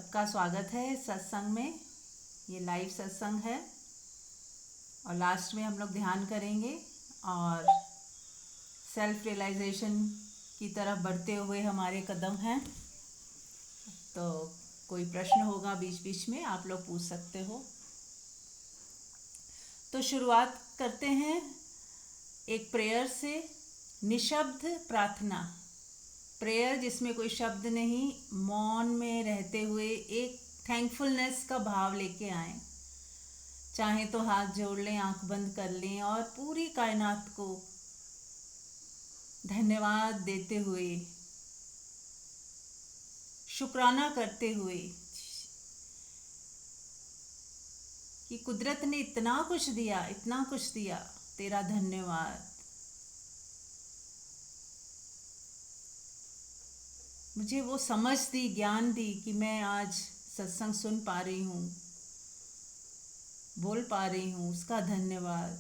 सबका स्वागत है सत्संग में। ये लाइव सत्संग है और लास्ट में हम लोग ध्यान करेंगे और सेल्फ रियलाइजेशन की तरफ बढ़ते हुए हमारे कदम हैं। तो कोई प्रश्न होगा बीच बीच में, आप लोग पूछ सकते हो। तो शुरुआत करते हैं एक प्रेयर से। निशब्द प्रार्थना, प्रेयर जिसमें कोई शब्द नहीं, मौन में रहते हुए एक थैंकफुलनेस का भाव लेके आए। चाहे तो हाथ जोड़ लें, आंख बंद कर लें और पूरी कायनात को धन्यवाद देते हुए, शुक्राना करते हुए कि कुदरत ने इतना कुछ दिया, इतना कुछ दिया, तेरा धन्यवाद। मुझे वो समझ दी, ज्ञान दी कि मैं आज सत्संग सुन पा रही हूँ, बोल पा रही हूँ, उसका धन्यवाद।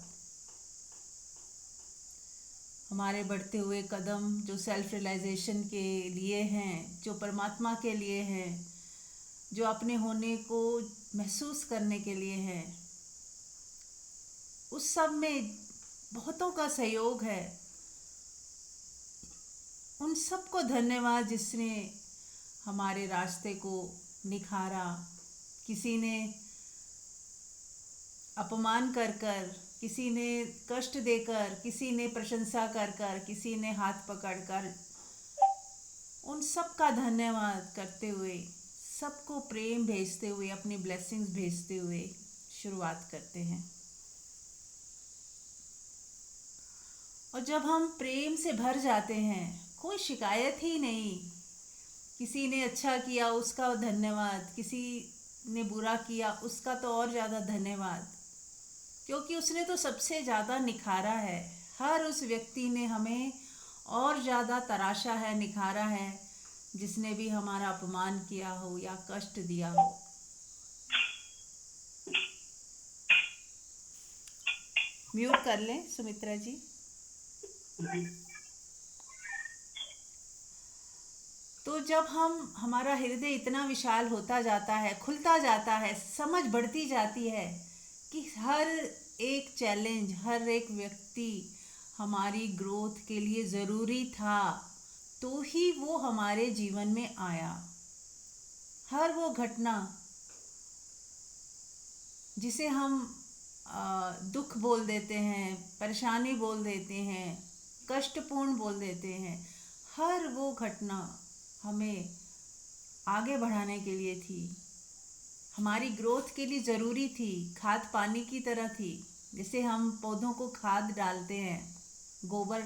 हमारे बढ़ते हुए कदम जो सेल्फ रियलाइजेशन के लिए हैं, जो परमात्मा के लिए हैं, जो अपने होने को महसूस करने के लिए हैं, उस सब में बहुतों का सहयोग है। उन सबको धन्यवाद जिसने हमारे रास्ते को निखारा। किसी ने अपमान कर कर, किसी ने कष्ट देकर, किसी ने प्रशंसा कर कर, किसी ने हाथ पकड़ कर, उन सब का धन्यवाद करते हुए, सबको प्रेम भेजते हुए, अपनी ब्लेसिंग्स भेजते हुए शुरुआत करते हैं। और जब हम प्रेम से भर जाते हैं, कोई शिकायत ही नहीं। किसी ने अच्छा किया उसका धन्यवाद, किसी ने बुरा किया उसका तो और ज़्यादा धन्यवाद, क्योंकि उसने तो सबसे ज़्यादा निखारा है। हर उस व्यक्ति ने हमें और ज़्यादा तराशा है, निखारा है, जिसने भी हमारा अपमान किया हो या कष्ट दिया हो। म्यूट कर लें सुमित्रा जी। तो जब हमारा हृदय इतना विशाल होता जाता है, खुलता जाता है, समझ बढ़ती जाती है कि हर एक चैलेंज, हर एक व्यक्ति हमारी ग्रोथ के लिए ज़रूरी था, तो ही वो हमारे जीवन में आया। हर वो घटना जिसे हम दुख बोल देते हैं, परेशानी बोल देते हैं, कष्टपूर्ण बोल देते हैं, हर वो घटना हमें आगे बढ़ाने के लिए थी, हमारी ग्रोथ के लिए ज़रूरी थी। खाद पानी की तरह थी। जैसे हम पौधों को खाद डालते हैं, गोबर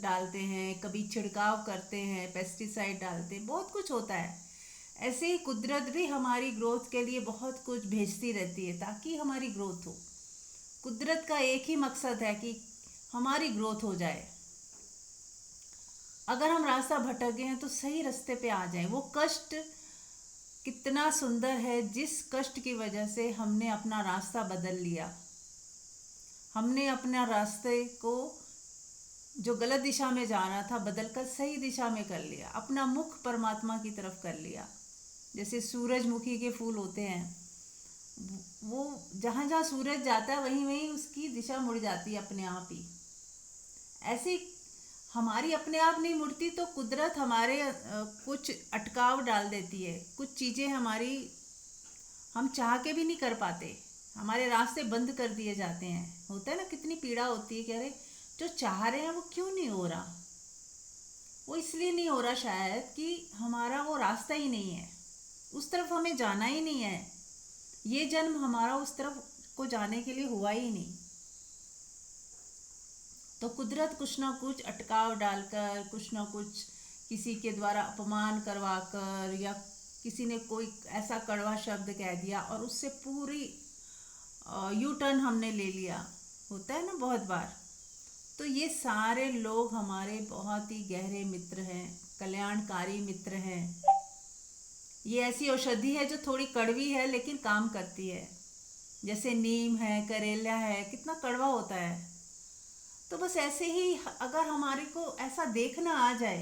डालते हैं, कभी छिड़काव करते हैं, पेस्टिसाइड डालते हैं, बहुत कुछ होता है। ऐसे ही कुदरत भी हमारी ग्रोथ के लिए बहुत कुछ भेजती रहती है ताकि हमारी ग्रोथ हो। कुदरत का एक ही मकसद है कि हमारी ग्रोथ हो जाए। अगर हम रास्ता भटक गए हैं तो सही रास्ते पे आ जाएं। वो कष्ट कितना सुंदर है, जिस कष्ट की वजह से हमने अपना रास्ता बदल लिया। हमने अपना रास्ते को जो गलत दिशा में जाना था बदलकर सही दिशा में कर लिया, अपना मुख परमात्मा की तरफ कर लिया। जैसे सूरजमुखी के फूल होते हैं, वो जहाँ जहाँ सूरज जाता है वहीं वहीं उसकी दिशा मुड़ जाती है अपने आप ही। ऐसे हमारी अपने आप नहीं मुड़ती तो कुदरत हमारे कुछ अटकाव डाल देती है। कुछ चीज़ें हमारी हम चाह के भी नहीं कर पाते, हमारे रास्ते बंद कर दिए जाते हैं। होता है ना, कितनी पीड़ा होती है कि अरे जो चाह रहे हैं वो क्यों नहीं हो रहा। वो इसलिए नहीं हो रहा शायद कि हमारा वो रास्ता ही नहीं है, उस तरफ हमें जाना ही नहीं है। ये जन्म हमारा उस तरफ को जाने के लिए हुआ ही नहीं। तो कुदरत कुछ ना कुछ अटकाव डालकर, कुछ ना कुछ किसी के द्वारा अपमान करवा कर, या किसी ने कोई ऐसा कड़वा शब्द कह दिया और उससे पूरी यू टर्न हमने ले लिया। होता है ना बहुत बार। तो ये सारे लोग हमारे बहुत ही गहरे मित्र हैं, कल्याणकारी मित्र हैं। ये ऐसी औषधि है जो थोड़ी कड़वी है लेकिन काम करती है। जैसे नीम है, करेला है, कितना कड़वा होता है। तो बस ऐसे ही अगर हमारे को ऐसा देखना आ जाए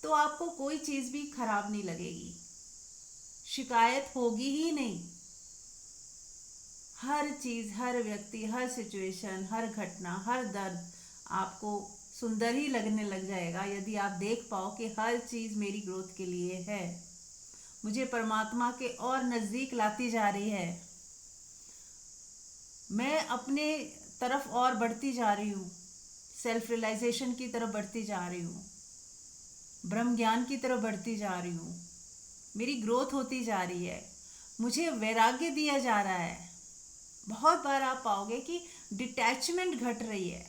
तो आपको कोई चीज़ भी खराब नहीं लगेगी। शिकायत होगी ही नहीं। हर चीज़, हर व्यक्ति, हर सिचुएशन, हर घटना, हर दर्द आपको सुंदर ही लगने लग जाएगा यदि आप देख पाओ कि हर चीज़ मेरी ग्रोथ के लिए है, मुझे परमात्मा के और नज़दीक लाती जा रही है, मैं अपने तरफ और बढ़ती जा रही हूँ, सेल्फ रियलाइजेशन की तरफ बढ़ती जा रही हूँ, ब्रह्म ज्ञान की तरफ बढ़ती जा रही हूँ, मेरी ग्रोथ होती जा रही है, मुझे वैराग्य दिया जा रहा है। बहुत बार आप पाओगे कि डिटैचमेंट घट रही है,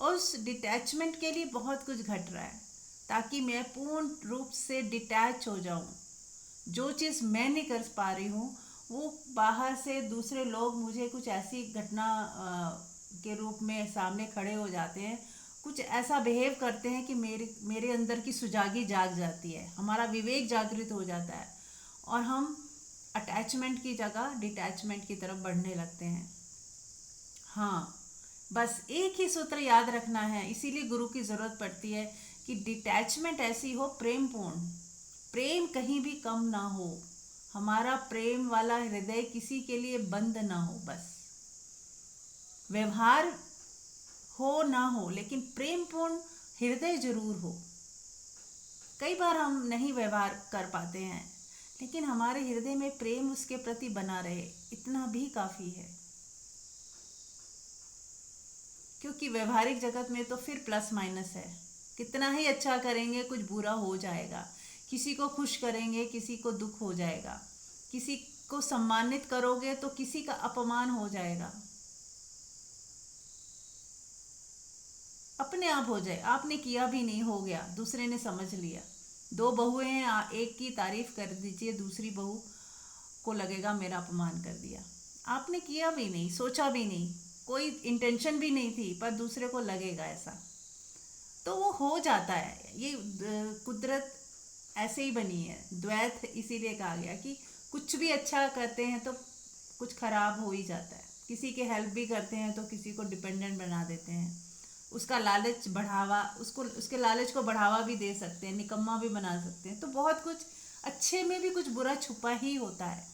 उस डिटैचमेंट के लिए बहुत कुछ घट रहा है ताकि मैं पूर्ण रूप से डिटैच हो जाऊं। जो चीज़ मैं नहीं कर पा रही हूँ वो बाहर से दूसरे लोग मुझे कुछ ऐसी घटना के रूप में सामने खड़े हो जाते हैं, कुछ ऐसा बिहेव करते हैं कि मेरे अंदर की सुजागी जाग जाती है, हमारा विवेक जागृत हो जाता है और हम अटैचमेंट की जगह डिटैचमेंट की तरफ बढ़ने लगते हैं। हाँ, बस एक ही सूत्र याद रखना है, इसीलिए गुरु की ज़रूरत पड़ती है कि डिटैचमेंट ऐसी हो प्रेम पूर्ण, प्रेम कहीं भी कम ना हो, हमारा प्रेम वाला हृदय किसी के लिए बंद ना हो, बस व्यवहार हो ना हो लेकिन प्रेम पूर्ण हृदय जरूर हो। कई बार हम नहीं व्यवहार कर पाते हैं लेकिन हमारे हृदय में प्रेम उसके प्रति बना रहे, इतना भी काफ़ी है। क्योंकि व्यवहारिक जगत में तो फिर प्लस माइनस है, कितना ही अच्छा करेंगे कुछ बुरा हो जाएगा, किसी को खुश करेंगे किसी को दुख हो जाएगा, किसी को सम्मानित करोगे तो किसी का अपमान हो जाएगा, अपने आप हो जाए, आपने किया भी नहीं, हो गया, दूसरे ने समझ लिया। दो बहुएं हैं, एक की तारीफ कर दीजिए, दूसरी बहू को लगेगा मेरा अपमान कर दिया, आपने किया भी नहीं, सोचा भी नहीं, कोई इंटेंशन भी नहीं थी, पर दूसरे को लगेगा ऐसा, तो वो हो जाता है। ये कुदरत ऐसे ही बनी है, द्वैत इसीलिए कहा गया कि कुछ भी अच्छा करते हैं तो कुछ खराब हो ही जाता है, किसी के हेल्प भी करते हैं तो किसी को डिपेंडेंट बना देते हैं, उसका लालच बढ़ावा, उसको उसके लालच को बढ़ावा भी दे सकते हैं, निकम्मा भी बना सकते हैं, तो बहुत कुछ अच्छे में भी कुछ बुरा छुपा ही होता है।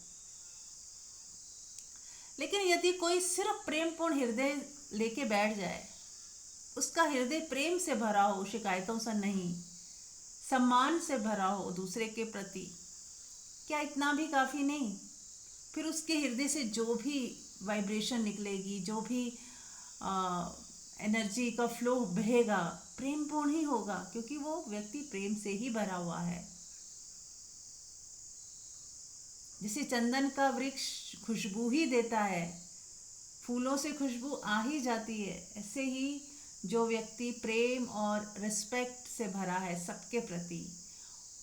लेकिन यदि कोई सिर्फ प्रेमपूर्ण हृदय लेके बैठ जाए, उसका हृदय प्रेम से भरा हो, शिकायतों से नहीं, सम्मान से भरा हो दूसरे के प्रति, क्या इतना भी काफ़ी नहीं? फिर उसके हृदय से जो भी वाइब्रेशन निकलेगी, जो भी एनर्जी का फ्लो बहेगा, प्रेमपूर्ण ही होगा, क्योंकि वो व्यक्ति प्रेम से ही भरा हुआ है। जैसे चंदन का वृक्ष खुशबू ही देता है, फूलों से खुशबू आ ही जाती है, ऐसे ही जो व्यक्ति प्रेम और रिस्पेक्ट से भरा है सबके प्रति,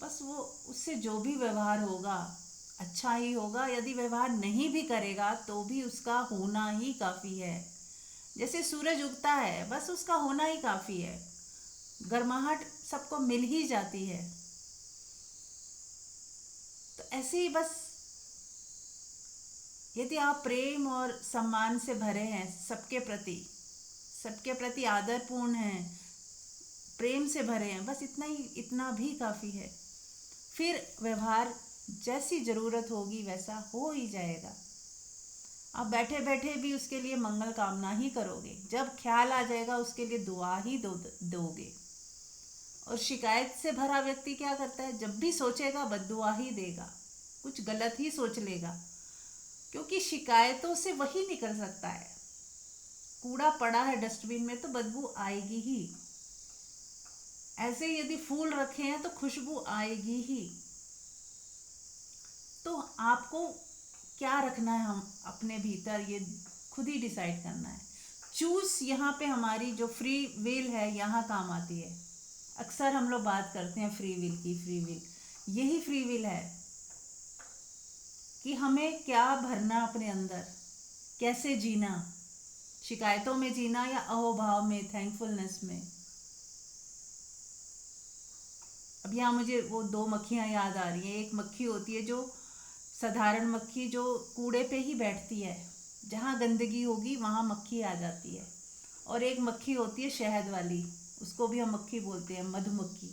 बस वो उससे जो भी व्यवहार होगा अच्छा ही होगा। यदि व्यवहार नहीं भी करेगा तो भी उसका होना ही काफ़ी है। जैसे सूरज उगता है, बस उसका होना ही काफ़ी है, गर्माहट सबको मिल ही जाती है। तो ऐसे ही बस यदि आप प्रेम और सम्मान से भरे हैं, सबके प्रति आदरपूर्ण हैं, प्रेम से भरे हैं, बस इतना भी काफ़ी है। फिर व्यवहार जैसी ज़रूरत होगी वैसा हो ही जाएगा। आप बैठे बैठे भी उसके लिए मंगल कामना ही करोगे, जब ख्याल आ जाएगा उसके लिए दुआ ही दोगे। और शिकायत से भरा व्यक्ति क्या करता है, जब भी सोचेगा बद्दुआ ही देगा, कुछ गलत ही सोच लेगा, क्योंकि शिकायतों से वही निकल सकता है। कूड़ा पड़ा है डस्टबिन में तो बदबू आएगी ही, ऐसे यदि फूल रखे हैं तो खुशबू आएगी ही। तो आपको क्या रखना है हम अपने भीतर, ये खुद ही डिसाइड करना है। चूज यहाँ पे हमारी जो फ्री विल है यहाँ काम आती है। अक्सर हम लोग बात करते हैं फ्री विल की, फ्री विल, यही फ्री विल है कि हमें क्या भरना अपने अंदर, कैसे जीना, शिकायतों में जीना या अहोभाव में, थैंकफुलनेस में। अब यहाँ मुझे वो दो मक्खियाँ याद आ रही हैं। एक मक्खी होती है जो साधारण मक्खी, जो कूड़े पे ही बैठती है, जहाँ गंदगी होगी वहाँ मक्खी आ जाती है, और एक मक्खी होती है शहद वाली, उसको भी हम मक्खी बोलते हैं, मधुमक्खी।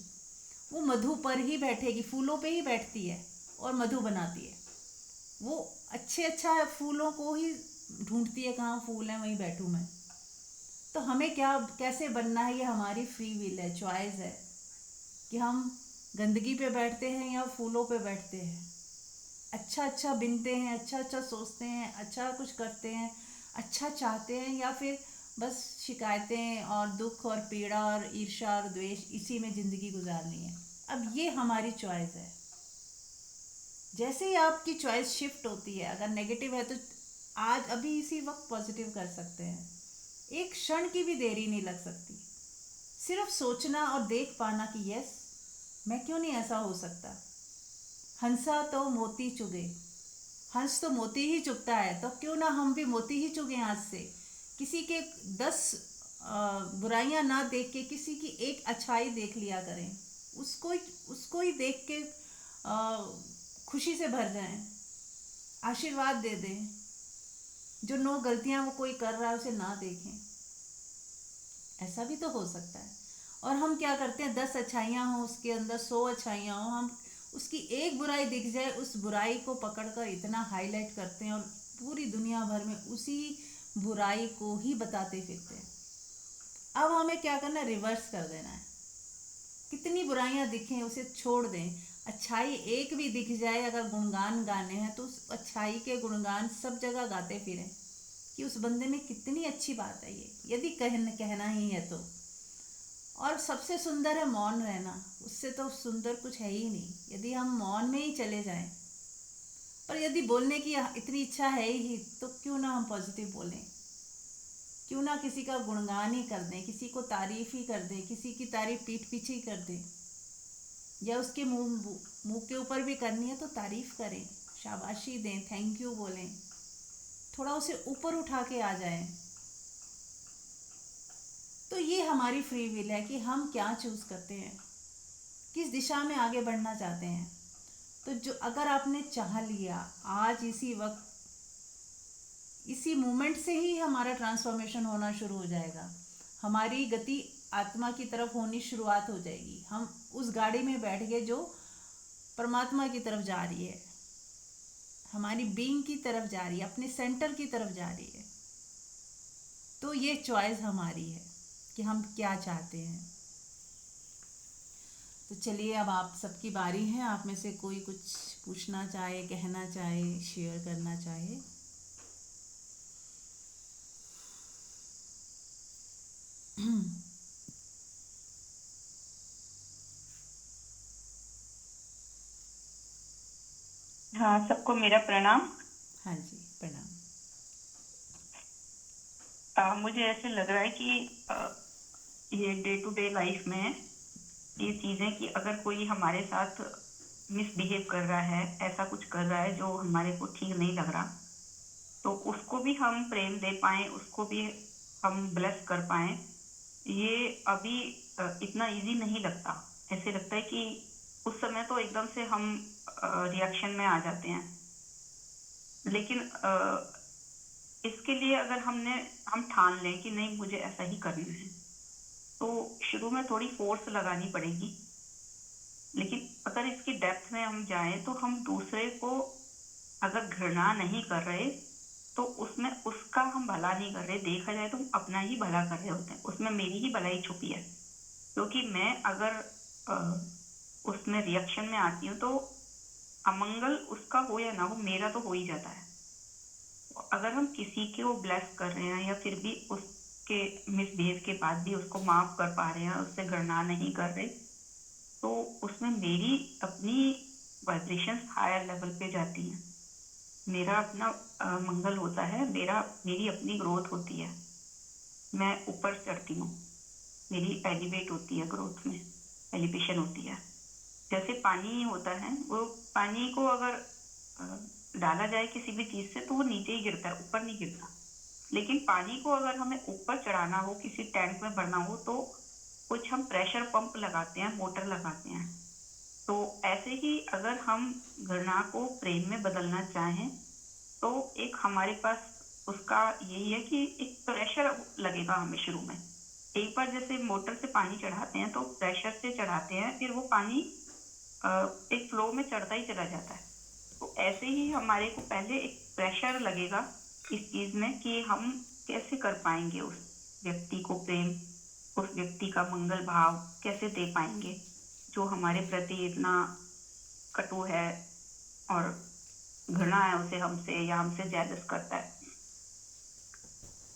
वो मधु पर ही बैठेगी, फूलों पे ही बैठती है और मधु बनाती है। वो अच्छा फूलों को ही ढूंढती है, कहाँ फूल हैं वहीं बैठूं मैं। तो हमें क्या कैसे बनना है, ये हमारी फ्री विल है, चॉइस है कि हम गंदगी पे बैठते हैं या फूलों पे बैठते हैं। अच्छा बिनते हैं, अच्छा सोचते हैं, अच्छा कुछ करते हैं, अच्छा चाहते हैं, या फिर बस शिकायतें और दुख और पीड़ा और ईर्ष्या और द्वेष इसी में ज़िंदगी गुजारनी है। अब ये हमारी चॉइस है। जैसे ही आपकी चॉइस शिफ्ट होती है, अगर नेगेटिव है तो आज अभी इसी वक्त पॉजिटिव कर सकते हैं। एक क्षण की भी देरी नहीं लग सकती। सिर्फ सोचना और देख पाना कि यस, मैं क्यों नहीं ऐसा हो सकता। हंसा तो मोती चुगे, हंस तो मोती ही चुगता है, तो क्यों ना हम भी मोती ही चुगे हाथ से। किसी के 10 बुराइयां ना देख के किसी की एक अच्छाई देख लिया करें। उसको ही देख के खुशी से भर जाएं, आशीर्वाद दे दें। जो 9 गलतियां वो कोई कर रहा है उसे ना देखें। ऐसा भी तो हो सकता है। और हम क्या करते हैं, 10 अच्छाइयाँ हों उसके अंदर, 100 अच्छाइयाँ हों, हम उसकी एक बुराई दिख जाए उस बुराई को पकड़कर इतना हाईलाइट करते हैं और पूरी दुनिया भर में उसी बुराई को ही बताते फिरते हैं। अब हमें क्या करना है, रिवर्स कर देना है। कितनी बुराइयां दिखें उसे छोड़ दें। अच्छाई एक भी दिख जाए, अगर गुणगान गाने हैं तो उस अच्छाई के गुणगान सब जगह गाते फिरें कि उस बंदे में कितनी अच्छी बात है ये, यदि कहना ही है तो। और सबसे सुंदर है मौन रहना, उससे तो सुंदर कुछ है ही नहीं। यदि हम मौन में ही चले जाएं, और यदि बोलने की इतनी इच्छा है ही तो क्यों ना हम पॉजिटिव बोलें। क्यों ना किसी का गुणगान ही कर दें, किसी को तारीफ ही कर दें, किसी की तारीफ पीठ पीछे ही कर दें, या उसके मुंह के ऊपर भी करनी है तो तारीफ करें, शाबाशी दें, थैंक यू बोलें, थोड़ा उसे ऊपर उठा के आ जाएं। तो ये हमारी फ्री विल है कि हम क्या चूज़ करते हैं, किस दिशा में आगे बढ़ना चाहते हैं। तो जो अगर आपने चाह लिया, आज इसी वक्त इसी मोमेंट से ही हमारा ट्रांसफॉर्मेशन होना शुरू हो जाएगा। हमारी गति आत्मा की तरफ होनी शुरुआत हो जाएगी। हम उस गाड़ी में बैठ गए जो परमात्मा की तरफ जा रही है, हमारी बीइंग की तरफ जा रही है, अपने सेंटर की तरफ जा रही है। तो ये चॉइस हमारी है कि हम क्या चाहते हैं। तो चलिए, अब आप सबकी बारी है। आप में से कोई कुछ पूछना चाहे, कहना चाहे, शेयर करना चाहे। हाँ, सबको मेरा प्रणाम। हाँ जी, प्रणाम। मुझे ऐसे लग रहा है कि ये डे टू डे लाइफ में ये चीज़ें कि अगर कोई हमारे साथ मिसबिहेव कर रहा है, ऐसा कुछ कर रहा है जो हमारे को ठीक नहीं लग रहा, तो उसको भी हम प्रेम दे पाएँ, उसको भी हम ब्लेस कर पाएँ, ये अभी इतना ईज़ी नहीं लगता। ऐसे लगता है कि उस समय तो एकदम से हम रिएक्शन में आ जाते हैं। लेकिन इसके लिए अगर हम ठान लें कि नहीं, मुझे ऐसा ही करना है, तो शुरू में थोड़ी फोर्स लगानी पड़ेगी। लेकिन अगर इसकी डेप्थ में हम जाएं तो हम दूसरे को अगर घृणा नहीं कर रहे तो उसमें उसका हम भला नहीं कर रहे। देखा जाए तो हम अपना ही भला कर रहे होते हैं, उसमें मेरी ही भलाई छुपी है। क्योंकि मैं अगर उसमें रिएक्शन में आती हूँ तो अमंगल उसका हो या ना हो, मेरा तो हो ही जाता है। अगर हम किसी को ब्लेस कर रहे हैं या फिर भी उसके मिसबिहेव के बाद भी उसको माफ कर पा रहे हैं, उससे घृणा नहीं कर रहे, तो उसमें मेरी अपनी वाइब्रेशंस हायर लेवल पे जाती हैं। मेरा अपना मंगल होता है, मेरी अपनी ग्रोथ होती है, मैं ऊपर चढ़ती हूँ, मेरी एलिवेट होती है, ग्रोथ में एलिवेशन होती है। जैसे पानी होता है, वो पानी को अगर डाला जाए किसी भी चीज़ से तो वो नीचे ही गिरता है, ऊपर नहीं गिरता। लेकिन पानी को अगर हमें ऊपर चढ़ाना हो, किसी टैंक में भरना हो, तो कुछ हम प्रेशर पंप लगाते हैं, मोटर लगाते हैं। तो ऐसे ही अगर हम घृणा को प्रेम में बदलना चाहें तो एक हमारे पास उसका यही है कि एक प्रेशर लगेगा हमें शुरू में। एक बार जैसे मोटर से पानी चढ़ाते हैं तो प्रेशर से चढ़ाते हैं, फिर वो पानी एक फ्लो में चढ़ता ही चला जाता है। तो ऐसे ही हमारे को पहले एक प्रेशर लगेगा इस चीज में कि हम कैसे कर पाएंगे उस व्यक्ति को प्रेम, उस व्यक्ति का मंगल भाव कैसे दे पाएंगे जो हमारे प्रति इतना कटु है और घृणा है उसे हमसे या हमसे जेलस करता है।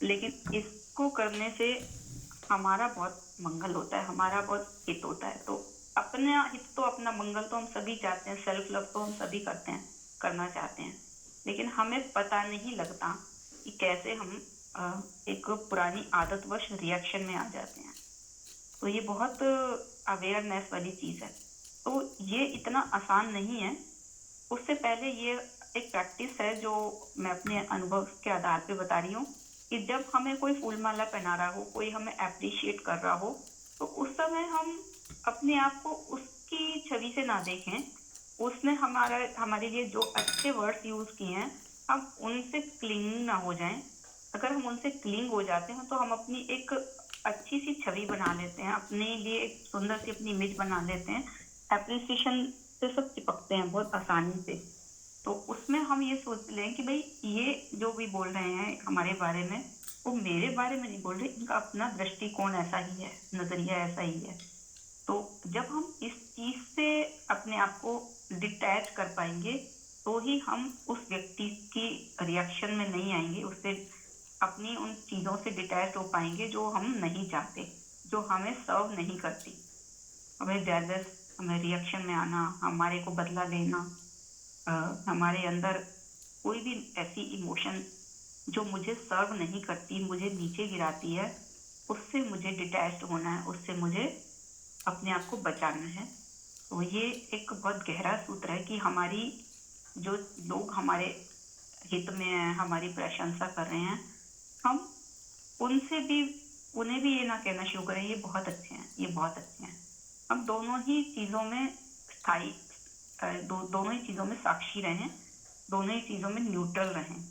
लेकिन इसको करने से हमारा बहुत मंगल होता है, हमारा बहुत हित होता है। तो अपना हित तो अपना मंगल तो हम सभी चाहते हैं, सेल्फ लव तो हम सभी करते हैं, करना चाहते हैं, लेकिन हमें पता नहीं लगता कि कैसे हम एक पुरानी आदतवश रिएक्शन में आ जाते हैं। तो ये बहुत अवेयरनेस वाली चीज है। तो ये इतना आसान नहीं है। उससे पहले ये एक प्रैक्टिस है जो मैं अपने अनुभव के आधार पे बता रही हूँ कि जब हमें कोई फूल माला पहना रहा हो, कोई हमें अप्रिशिएट कर रहा हो, तो उस समय हम अपने आप को उसकी छवि से ना देखें। उसने हमारे लिए जो अच्छे वर्ड्स यूज किए हैं, हम उनसे क्लिंग ना हो जाएं। अगर हम उनसे क्लिंग हो जाते हैं तो हम अपनी एक अच्छी सी छवि बना लेते हैं, अपने लिए एक सुंदर सी अपनी इमेज बना लेते हैं। एप्रिसिएशन से सब चिपकते हैं बहुत आसानी से। तो उसमें हम ये सोच लें कि भाई ये जो भी बोल रहे हैं हमारे बारे में, वो मेरे बारे में नहीं बोल रहे, इनका अपना दृष्टिकोण ऐसा ही है, नजरिया ऐसा ही है। तो जब हम इस चीज से अपने आप को डिटैच कर पाएंगे तो ही हम उस व्यक्ति की रिएक्शन में नहीं आएंगे, उससे अपनी उन चीजों से डिटैच हो पाएंगे जो हम नहीं चाहते, जो हमें सर्व नहीं करती। हमें जेलस, हमें रिएक्शन में आना, हमारे को बदला लेना, हमारे अंदर कोई भी ऐसी इमोशन जो मुझे सर्व नहीं करती, मुझे नीचे गिराती है, उससे मुझे डिटैच्ड होना है, उससे मुझे अपने आप को बचाना है। तो ये एक बहुत गहरा सूत्र है कि हमारी जो लोग हमारे हित में हैं, हमारी प्रशंसा कर रहे हैं, हम उनसे भी उन्हें भी ये ना कहना शुरू करें ये बहुत अच्छे हैं, ये बहुत अच्छे हैं। हम दोनों ही चीजों में स्थायी दोनों ही चीजों में साक्षी रहें, दोनों ही चीजों में न्यूट्रल रहें।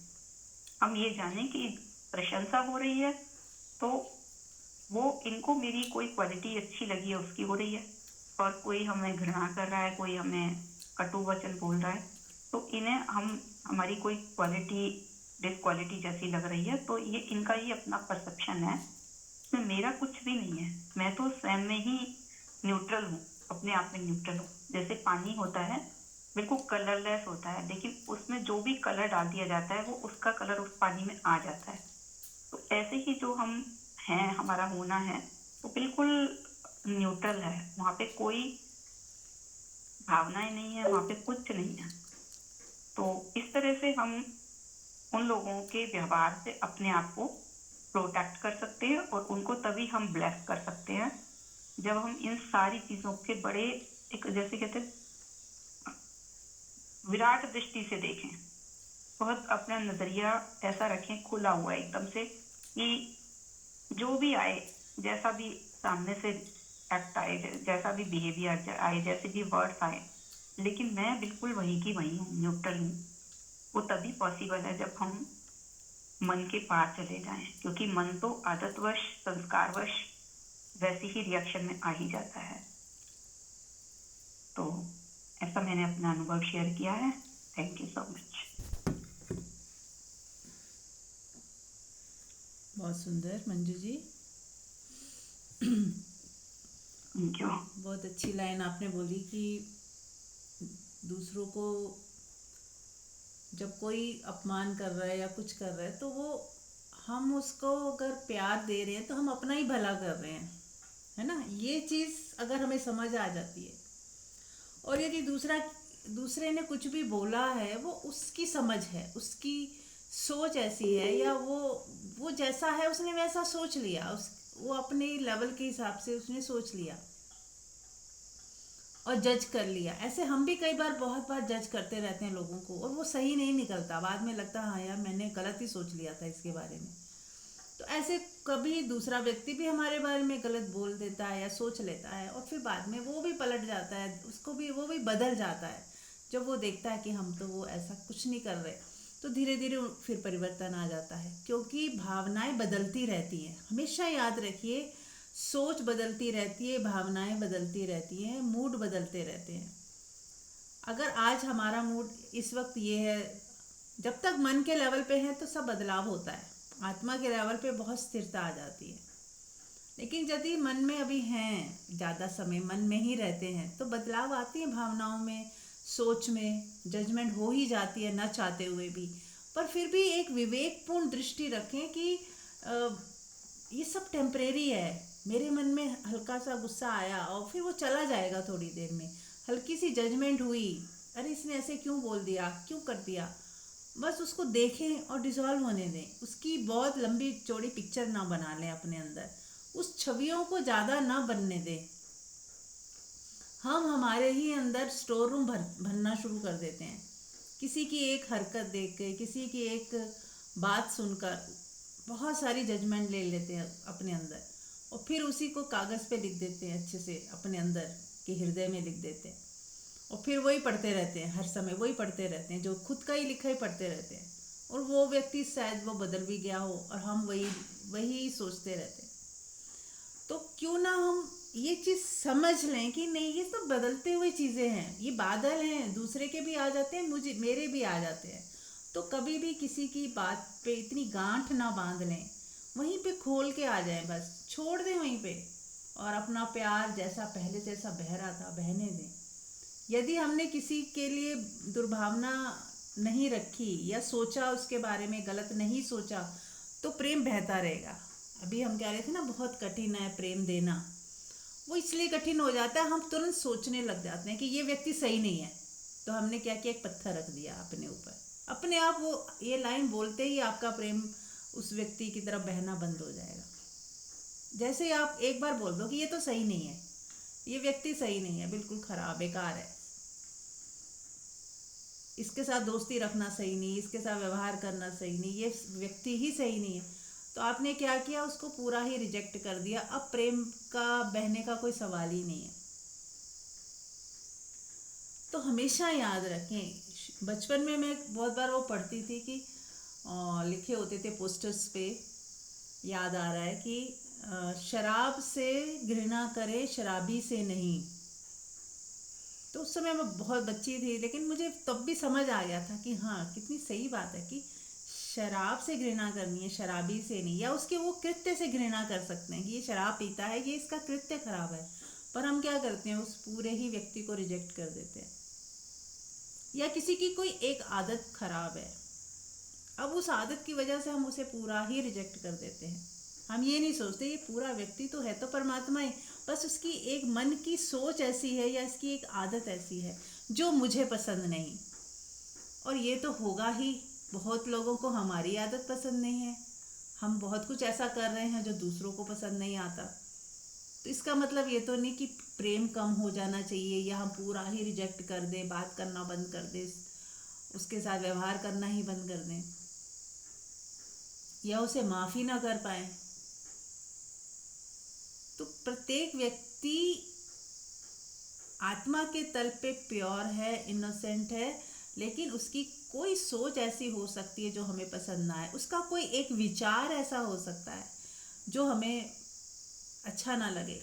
हम ये जानें कि प्रशंसा हो रही है तो वो इनको मेरी कोई क्वालिटी अच्छी लगी है उसकी हो रही है, और कोई हमें घृणा कर रहा है, कोई हमें कटु वचन बोल रहा है, तो इन्हें हमारी कोई क्वालिटी डिसक्वालिटी जैसी लग रही है, तो ये इनका ही अपना परसेप्शन है, इसमें मेरा कुछ भी नहीं है। मैं तो स्वयं में ही न्यूट्रल हूँ, अपने आप में न्यूट्रल हूँ। जैसे पानी होता है बिल्कुल कलरलेस होता है, लेकिन उसमें जो भी कलर डाल दिया जाता है वो उसका कलर उस पानी में आ जाता है। तो ऐसे ही जो हम हैं, हमारा होना है वो बिल्कुल न्यूट्रल है, वहाँ पे कोई भावनाएं नहीं है, वहाँ पे कुछ नहीं है। तो इस तरह से हम उन लोगों के व्यवहार से अपने आप को प्रोटेक्ट कर सकते हैं, और उनको तभी हम ब्लेस कर सकते हैं जब हम इन सारी चीजों के बड़े एक जैसे कहते हैं विराट दृष्टि से देखें, बहुत अपना नजरिया ऐसा रखें खुला हुआ एकदम से कि जो भी आए, जैसा भी सामने से एक्ट आए, जैसा भी बिहेवियर आए, जैसे भी वर्ड्स आए, लेकिन मैं बिल्कुल वही की वही हूँ, न्यूट्रल हूँ। वो तभी पॉसिबल है जब हम मन के पार चले जाएं, क्योंकि मन तो आदतवश, संस्कारवश वैसी ही रिएक्शन में आ ही जाता है। तो ऐसा मैंने अपना अनुभव शेयर किया है। Thank you so much. बहुत सुंदर मंजू जी। Thank you. बहुत अच्छी लाइन आपने बोली कि दूसरों को जब कोई अपमान कर रहा है या कुछ कर रहा है तो वो हम उसको अगर प्यार दे रहे हैं तो हम अपना ही भला कर रहे हैं, है ना। ये चीज़ अगर हमें समझ आ जाती है, और यदि दूसरे ने कुछ भी बोला है वो उसकी समझ है, उसकी सोच ऐसी है, या वो जैसा है उसने वैसा सोच लिया, वो अपने लेवल के हिसाब से उसने सोच लिया और जज कर लिया। ऐसे हम भी कई बार बहुत बार जज करते रहते हैं लोगों को, और वो सही नहीं निकलता, बाद में लगता हाँ यार मैंने गलत ही सोच लिया था इसके बारे में। तो ऐसे कभी दूसरा व्यक्ति भी हमारे बारे में गलत बोल देता है या सोच लेता है, और फिर बाद में वो भी पलट जाता है, वो भी बदल जाता है जब वो देखता है कि हम तो वो ऐसा कुछ नहीं कर रहे। तो धीरे धीरे फिर परिवर्तन आ जाता है, क्योंकि भावनाएं बदलती रहती हैं। हमेशा याद रखिए, सोच बदलती रहती है, भावनाएं बदलती रहती हैं, मूड बदलते रहते हैं। अगर आज हमारा मूड इस वक्त ये है, जब तक मन के लेवल पे है तो सब बदलाव होता है, आत्मा के लेवल पे बहुत स्थिरता आ जाती है। लेकिन यदि मन में अभी हैं, ज़्यादा समय मन में ही रहते हैं, तो बदलाव आती है भावनाओं में, सोच में, जजमेंट हो ही जाती है न चाहते हुए भी। पर फिर भी एक विवेकपूर्ण दृष्टि रखें कि अ, ये सब टेम्परेरी है। मेरे मन में हल्का सा गुस्सा आया और फिर वो चला जाएगा थोड़ी देर में। हल्की सी जजमेंट हुई, अरे इसने ऐसे क्यों बोल दिया, क्यों कर दिया, बस उसको देखें और डिसॉल्व होने दें। उसकी बहुत लंबी चौड़ी पिक्चर ना बना लें अपने अंदर, उस छवियों को ज़्यादा ना बनने दें। हम हमारे ही अंदर स्टोर रूम भरना शुरू कर देते हैं, किसी की एक हरकत देख के, किसी की एक बात सुनकर बहुत सारी जजमेंट ले लेते हैं अपने अंदर, और फिर उसी को कागज़ पे लिख देते हैं, अच्छे से अपने अंदर के हृदय में लिख देते हैं, और फिर वही पढ़ते रहते हैं, हर समय वही पढ़ते रहते हैं, जो खुद का ही लिखा ही पढ़ते रहते हैं। और वो व्यक्ति शायद वो बदल भी गया हो और हम वही वही सोचते रहते हैं। तो क्यों ना हम ये चीज़ समझ लें कि नहीं, ये सब बदलते हुए चीज़ें हैं, ये बादल हैं, दूसरे के भी आ जाते हैं, मुझे मेरे भी आ जाते हैं। तो कभी भी किसी की बात पे इतनी गांठ ना बांध लें, वहीं पे खोल के आ जाएं, बस छोड़ दें वहीं पे, और अपना प्यार जैसा पहले जैसा बह रहा था बहने दें। यदि हमने किसी के लिए दुर्भावना नहीं रखी या सोचा उसके बारे में गलत नहीं सोचा, तो प्रेम बहता रहेगा। अभी हम कह रहे थे ना, बहुत कठिन है प्रेम देना। वो इसलिए कठिन हो जाता है, हम तुरंत सोचने लग जाते हैं कि ये व्यक्ति सही नहीं है, तो हमने क्या किया, एक पत्थर रख दिया अपने ऊपर। अपने आप वो ये लाइन बोलते ही आपका प्रेम उस व्यक्ति की तरफ बहना बंद हो जाएगा। जैसे आप एक बार बोल दो कि ये तो सही नहीं है, ये व्यक्ति सही नहीं है, बिल्कुल खराब बेकार है, इसके साथ दोस्ती रखना सही नहीं, इसके साथ व्यवहार करना सही नहीं, ये व्यक्ति ही सही नहीं है, तो आपने क्या किया, उसको पूरा ही रिजेक्ट कर दिया। अब प्रेम का बहने का कोई सवाल ही नहीं है। तो हमेशा याद रखें, बचपन में मैं बहुत बार वो पढ़ती थी कि लिखे होते थे पोस्टर्स पे, याद आ रहा है कि शराब से घृणा करे, शराबी से नहीं। तो उस समय मैं बहुत बच्ची थी, लेकिन मुझे तब भी समझ आ गया था कि हाँ, कितनी सही बात है कि शराब से घृणा करनी है, शराबी से नहीं। या उसके वो कृत्य से घृणा कर सकते हैं कि ये शराब पीता है, ये इसका कृत्य खराब है, पर हम क्या करते हैं, उस पूरे ही व्यक्ति को रिजेक्ट कर देते हैं। या किसी की कोई एक आदत खराब है, अब उस आदत की वजह से हम उसे पूरा ही रिजेक्ट कर देते हैं। हम ये नहीं सोचते ये पूरा व्यक्ति तो है तो परमात्मा ही, बस उसकी एक मन की सोच ऐसी है या इसकी एक आदत ऐसी है जो मुझे पसंद नहीं। और ये तो होगा ही, बहुत लोगों को हमारी आदत पसंद नहीं है, हम बहुत कुछ ऐसा कर रहे हैं जो दूसरों को पसंद नहीं आता। तो इसका मतलब ये तो नहीं कि प्रेम कम हो जाना चाहिए या हम पूरा ही रिजेक्ट कर दें, बात करना बंद कर दें, उसके साथ व्यवहार करना ही बंद कर दें, या उसे माफ़ी ना कर पाए। तो प्रत्येक व्यक्ति आत्मा के तल पे प्योर है, इनोसेंट है, लेकिन उसकी कोई सोच ऐसी हो सकती है जो हमें पसंद ना आए, उसका कोई एक विचार ऐसा हो सकता है जो हमें अच्छा ना लगे।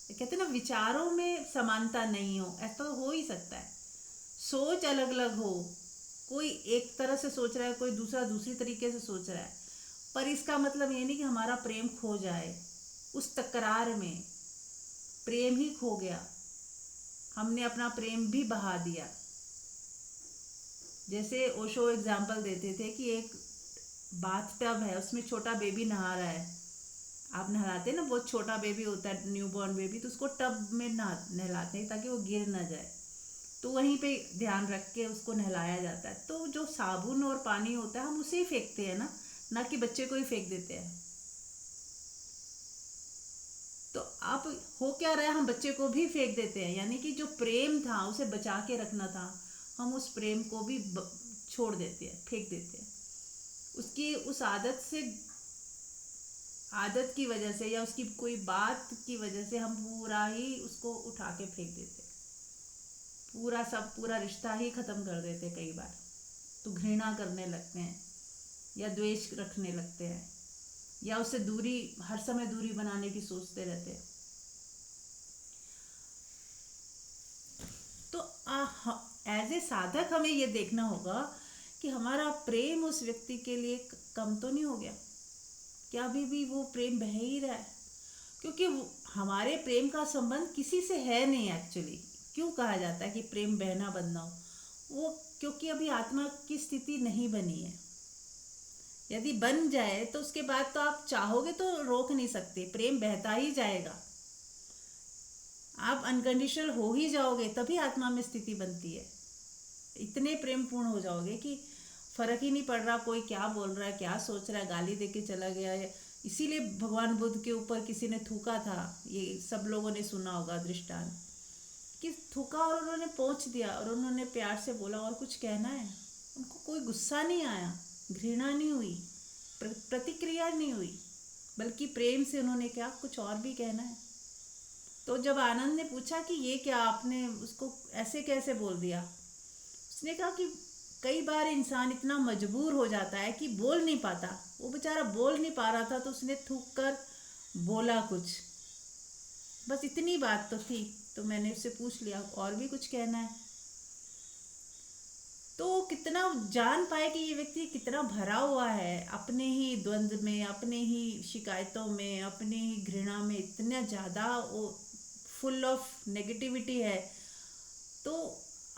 कहते ना, विचारों में समानता नहीं हो, ऐसा तो हो ही सकता है, सोच अलग अलग हो, कोई एक तरह से सोच रहा है, कोई दूसरा दूसरी तरीके से सोच रहा है, पर इसका मतलब ये नहीं कि हमारा प्रेम खो जाए। उस तकरार में प्रेम ही खो गया, हमने अपना प्रेम भी बहा दिया। जैसे ओशो एग्जाम्पल देते थे कि एक बाथ टब है, उसमें छोटा बेबी नहा रहा है, आप नहलाते ना, बहुत छोटा बेबी होता है, न्यूबॉर्न बेबी, तो उसको टब में नहलाते हैं ताकि वो गिर ना जाए, तो वहीं पे ध्यान रख के उसको नहलाया जाता है। तो जो साबुन और पानी होता है हम उसे ही फेंकते हैं ना कि बच्चे को ही फेंक देते हैं। तो आप हो क्या रहा है, हम बच्चे को भी फेंक देते हैं, यानी कि जो प्रेम था उसे बचा के रखना था, हम उस प्रेम को भी छोड़ देते हैं, फेंक देते हैं। उसकी उस आदत की वजह से या उसकी कोई बात की वजह से हम पूरा ही उसको उठा के फेंक देते हैं, पूरा रिश्ता ही ख़त्म कर देते हैं। कई बार तो घृणा करने लगते हैं या द्वेष रखने लगते हैं या उससे दूरी, हर समय दूरी बनाने की सोचते रहते हैं। तो एज ए साधक हमें ये देखना होगा कि हमारा प्रेम उस व्यक्ति के लिए कम तो नहीं हो गया, क्या अभी भी वो प्रेम बह ही रहा है? क्योंकि हमारे प्रेम का संबंध किसी से है नहीं एक्चुअली। क्यों कहा जाता है कि प्रेम बहना बंधना हो? वो क्योंकि अभी आत्मा की स्थिति नहीं बनी है। यदि बन जाए तो उसके बाद तो आप चाहोगे तो रोक नहीं सकते, प्रेम बहता ही जाएगा। आप अनकंडीशनल हो ही जाओगे तभी आत्मा में स्थिति बनती है। इतने प्रेम पूर्ण हो जाओगे कि फर्क ही नहीं पड़ रहा कोई क्या बोल रहा है, क्या सोच रहा है, गाली दे के चला गया है। इसीलिए भगवान बुद्ध के ऊपर किसी ने थूका था, ये सब लोगों ने सुना होगा दृष्टांत, कि थूका और उन्होंने पोंछ दिया और उन्होंने प्यार से बोला और कुछ कहना है। उनको कोई गुस्सा नहीं आया, घृणा नहीं हुई, प्रतिक्रिया नहीं हुई, बल्कि प्रेम से उन्होंने क्या कुछ और भी कहना है। तो जब आनंद ने पूछा कि ये क्या आपने उसको ऐसे कैसे बोल दिया, उसने कहा कि कई बार इंसान इतना मजबूर हो जाता है कि बोल नहीं पाता। वो बेचारा बोल नहीं पा रहा था तो उसने थूक कर बोला कुछ, बस इतनी बात तो थी। तो मैंने उससे पूछ लिया और भी कुछ कहना है, तो कितना जान पाए कि ये व्यक्ति कितना भरा हुआ है अपने ही द्वंद्व में, अपने ही शिकायतों में, अपने ही घृणा में, इतना ज़्यादा वो फुल ऑफ नेगेटिविटी है। तो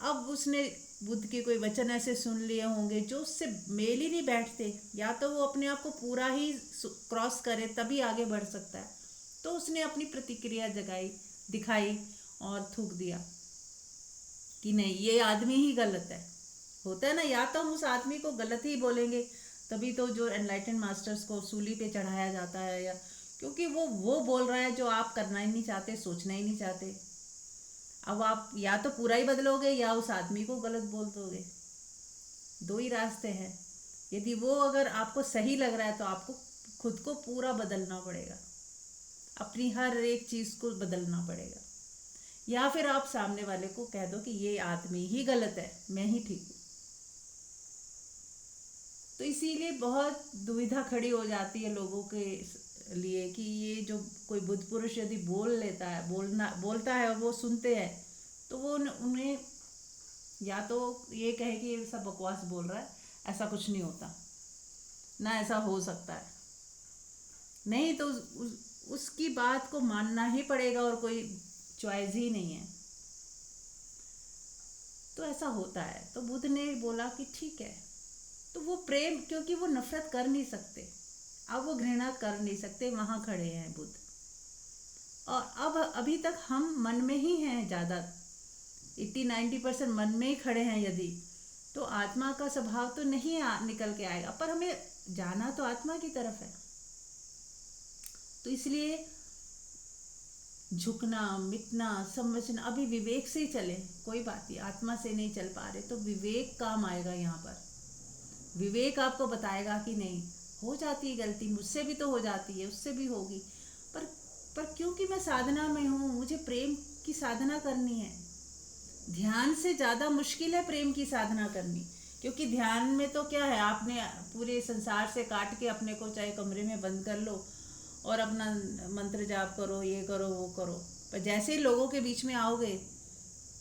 अब उसने बुद्ध के कोई वचन ऐसे सुन लिए होंगे जो उससे मेल ही नहीं बैठते, या तो वो अपने आप को पूरा ही क्रॉस करे तभी आगे बढ़ सकता है। तो उसने अपनी प्रतिक्रिया जगाई, दिखाई और थूक दिया कि नहीं, ये आदमी ही गलत है। होता है ना, या तो हम उस आदमी को गलत ही बोलेंगे, तभी तो जो एनलाइटेंड मास्टर्स को सूली पे चढ़ाया जाता है, या क्योंकि वो बोल रहा है जो आप करना ही नहीं चाहते, सोचना ही नहीं चाहते। अब आप या तो पूरा ही बदलोगे या उस आदमी को गलत बोल दोगे, दो ही रास्ते हैं। यदि वो अगर आपको सही लग रहा है तो आपको खुद को पूरा बदलना पड़ेगा, अपनी हर एक चीज़ को बदलना पड़ेगा, या फिर आप सामने वाले को कह दो कि ये आदमी ही गलत है, मैं ही ठीक हूँ। तो इसीलिए बहुत दुविधा खड़ी हो जाती है लोगों के लिए कि ये जो कोई बुद्ध पुरुष यदि बोल लेता है, बोलता है और वो सुनते हैं, तो वो उन्हें या तो ये कहे कि ये सब बकवास बोल रहा है, ऐसा कुछ नहीं होता ना, ऐसा हो सकता है, नहीं तो उसकी बात को मानना ही पड़ेगा और कोई चॉइस ही नहीं है। तो ऐसा होता है। तो बुद्ध ने बोला कि ठीक है। तो वो प्रेम, क्योंकि वो नफरत कर नहीं सकते, अब वो घृणा कर नहीं सकते, वहाँ खड़े हैं बुद्ध। और अब अभी तक हम मन में ही हैं, ज़्यादा 80-90% मन में ही खड़े हैं। यदि तो आत्मा का स्वभाव तो नहीं निकल के आएगा, पर हमें जाना तो आत्मा की तरफ है। तो इसलिए झुकना, मिटना, समझना, अभी विवेक से ही चले, कोई बात नहीं, आत्मा से नहीं चल पा रहे तो विवेक काम आएगा यहाँ पर। विवेक आपको बताएगा कि नहीं, हो जाती है गलती, मुझसे भी तो हो जाती है, उससे भी होगी, पर क्योंकि मैं साधना में हूँ, मुझे प्रेम की साधना करनी है। ध्यान से ज़्यादा मुश्किल है प्रेम की साधना करनी, क्योंकि ध्यान में तो क्या है, आपने पूरे संसार से काट के अपने को चाहे कमरे में बंद कर लो और अपना मंत्र जाप करो, ये करो वो करो, पर जैसे ही लोगों के बीच में आओगे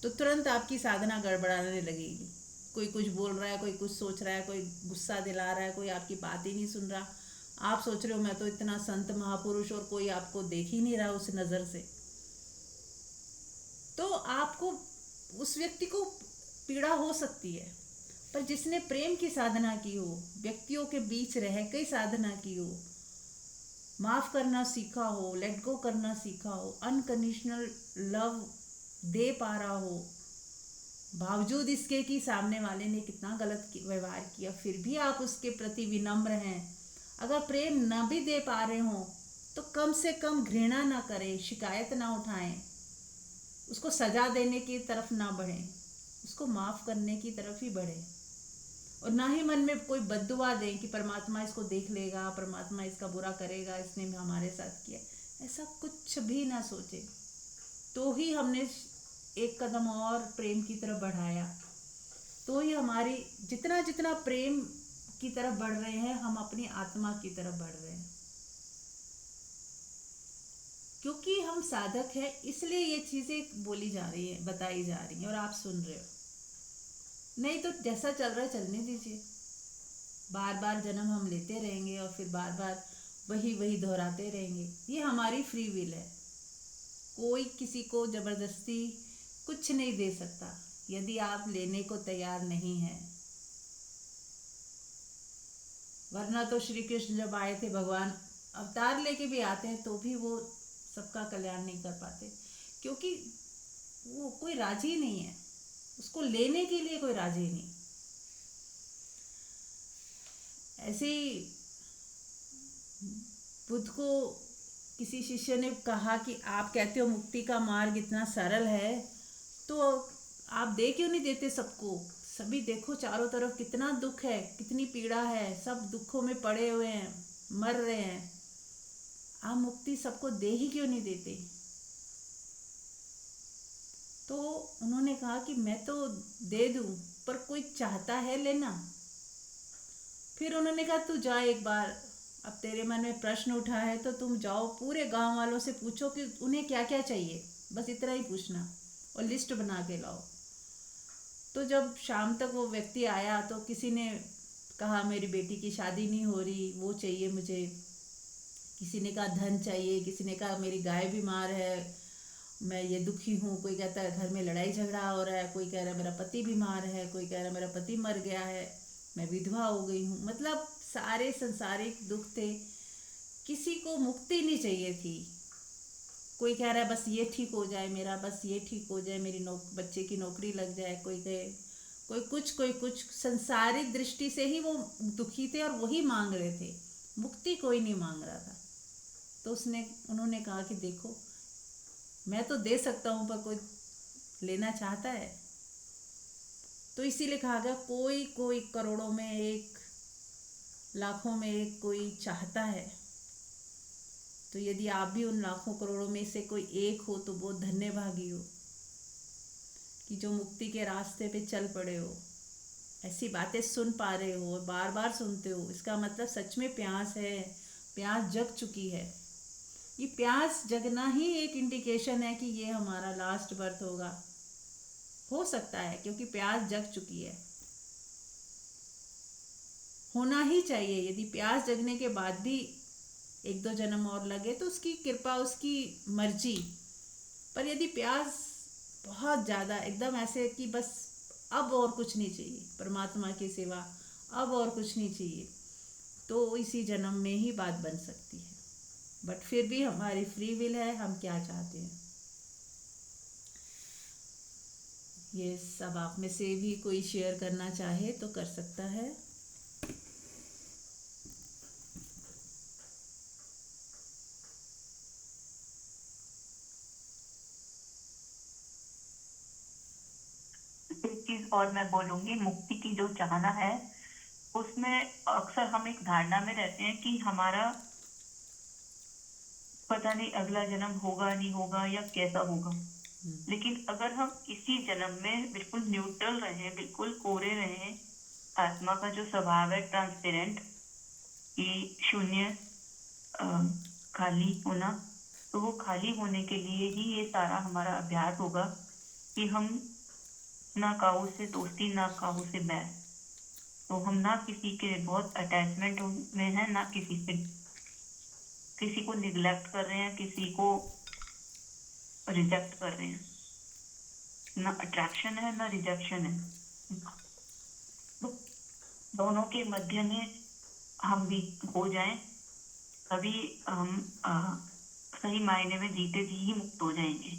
तो तुरंत आपकी साधना गड़बड़ाने लगेगी। कोई कुछ बोल रहा है, कोई कुछ सोच रहा है, कोई गुस्सा दिला रहा है, कोई आपकी बात ही नहीं सुन रहा। आप सोच रहे हो मैं तो इतना संत महापुरुष, और कोई आपको देख ही नहीं रहा उस नज़र से। तो आपको, उस व्यक्ति को पीड़ा हो सकती है। पर जिसने प्रेम की साधना की हो, व्यक्तियों के बीच रह के साधना की हो, माफ़ करना सीखा हो, लेट गो करना सीखा हो, अनकंडीशनल लव दे पा रहा हो, बावजूद इसके कि सामने वाले ने कितना गलत व्यवहार किया, फिर भी आप उसके प्रति विनम्र हैं। अगर प्रेम न भी दे पा रहे हो तो कम से कम घृणा ना करें, शिकायत ना उठाएं, उसको सजा देने की तरफ ना बढ़ें, उसको माफ़ करने की तरफ ही बढ़ें। और ना ही मन में कोई बद्दुआ दें कि परमात्मा इसको देख लेगा, परमात्मा इसका बुरा करेगा, इसने हमारे साथ किया, ऐसा कुछ भी ना सोचे। तो ही हमने एक कदम और प्रेम की तरफ बढ़ाया, तो ही हमारी जितना जितना प्रेम की तरफ बढ़ रहे हैं, हम अपनी आत्मा की तरफ बढ़ रहे हैं। क्योंकि हम साधक हैं इसलिए ये चीज़ें बोली जा रही हैं, बताई जा रही हैं और आप सुन रहे हो। नहीं तो जैसा चल रहा है चलने दीजिए। बार बार जन्म हम लेते रहेंगे और फिर बार बार वही वही दोहराते रहेंगे। ये हमारी फ्री विल है। कोई किसी को ज़बरदस्ती कुछ नहीं दे सकता यदि आप लेने को तैयार नहीं हैं। वरना तो श्री कृष्ण जब आए थे, भगवान अवतार लेके भी आते हैं तो भी वो सबका कल्याण नहीं कर पाते, क्योंकि वो कोई राजी नहीं है, उसको लेने के लिए कोई राजी नहीं। ऐसे ही बुद्ध को किसी शिष्य ने कहा कि आप कहते हो मुक्ति का मार्ग इतना सरल है, तो आप दे क्यों नहीं देते सबको? सभी देखो चारों तरफ कितना दुख है, कितनी पीड़ा है, सब दुखों में पड़े हुए हैं, मर रहे हैं। आप मुक्ति सबको दे ही क्यों नहीं देते? तो उन्होंने कहा कि मैं तो दे दूं, पर कोई चाहता है लेना? फिर उन्होंने कहा तू जा एक बार, अब तेरे मन में प्रश्न उठा है तो तुम जाओ पूरे गांव वालों से पूछो कि उन्हें क्या क्या चाहिए, बस इतना ही पूछना और लिस्ट बना के लाओ। तो जब शाम तक वो व्यक्ति आया तो किसी ने कहा मेरी बेटी की शादी नहीं हो रही, वो चाहिए मुझे। किसी ने कहा धन चाहिए, किसी ने कहा मेरी गाय बीमार है, मैं ये दुखी हूँ। कोई कहता है घर में लड़ाई झगड़ा हो रहा है, कोई कह रहा है मेरा पति बीमार है, कोई कह रहा है मेरा पति मर गया है, मैं विधवा हो गई हूँ। मतलब सारे संसारिक दुख थे। किसी को मुक्ति नहीं चाहिए थी। कोई कह रहा है बस ये ठीक हो जाए मेरा, बस ये ठीक हो जाए, मेरी बच्चे की नौकरी लग जाए। कोई कहे कोई कुछ संसारिक दृष्टि से ही वो दुखी थे और वही मांग रहे थे, मुक्ति कोई नहीं मांग रहा था। तो उन्होंने कहा कि देखो मैं तो दे सकता हूँ पर कोई लेना चाहता है? तो इसीलिए कहा गया कोई कोई करोड़ों में एक, लाखों में एक कोई चाहता है। तो यदि आप भी उन लाखों करोड़ों में से कोई एक हो तो बहुत धन्यभागी हो कि जो मुक्ति के रास्ते पे चल पड़े हो, ऐसी बातें सुन पा रहे हो, बार बार सुनते हो। इसका मतलब सच में प्यास है, प्यास जग चुकी है। ये प्यास जगना ही एक इंडिकेशन है कि ये हमारा लास्ट बर्थ होगा, हो सकता है, क्योंकि प्यास जग चुकी है। होना ही चाहिए। यदि प्यास जगने के बाद भी एक दो जन्म और लगे तो उसकी कृपा, उसकी मर्जी। पर यदि प्यास बहुत ज़्यादा एकदम ऐसे कि बस अब और कुछ नहीं चाहिए, परमात्मा के सिवा अब और कुछ नहीं चाहिए, तो इसी जन्म में ही बात बन सकती है। बट फिर भी हमारी फ्री विल है, हम क्या चाहते हैं। ये सब आप में से भी कोई शेयर करना चाहे तो कर सकता है। एक चीज और मैं बोलूंगी, मुक्ति की जो चाहना है उसमें अक्सर हम एक धारणा में रहते हैं कि हमारा पता नहीं अगला जन्म होगा नहीं होगा या कैसा होगा। लेकिन अगर हम इसी जन्म में बिल्कुल न्यूट्रल रहें, बिल्कुल कोरे रहें, आत्मा का जो स्वभाव है ट्रांसपेरेंट, कि शून्य, खाली होना, तो वो खाली होने के लिए ही ये सारा हमारा अभ्यास होगा कि हम ना काऊ से दोस्ती, ना काऊ से बैर। तो हम ना किसी के बहुत अटैचमेंट में है, ना किसी को निग्लेक्ट कर रहे हैं, किसी को रिजेक्ट कर रहे हैं। ना अट्रैक्शन है ना रिजेक्शन है। तो दोनों के मध्य में हम भी हो जाएं, तभी हम सही मायने में जीते जी ही मुक्त हो जाएंगे।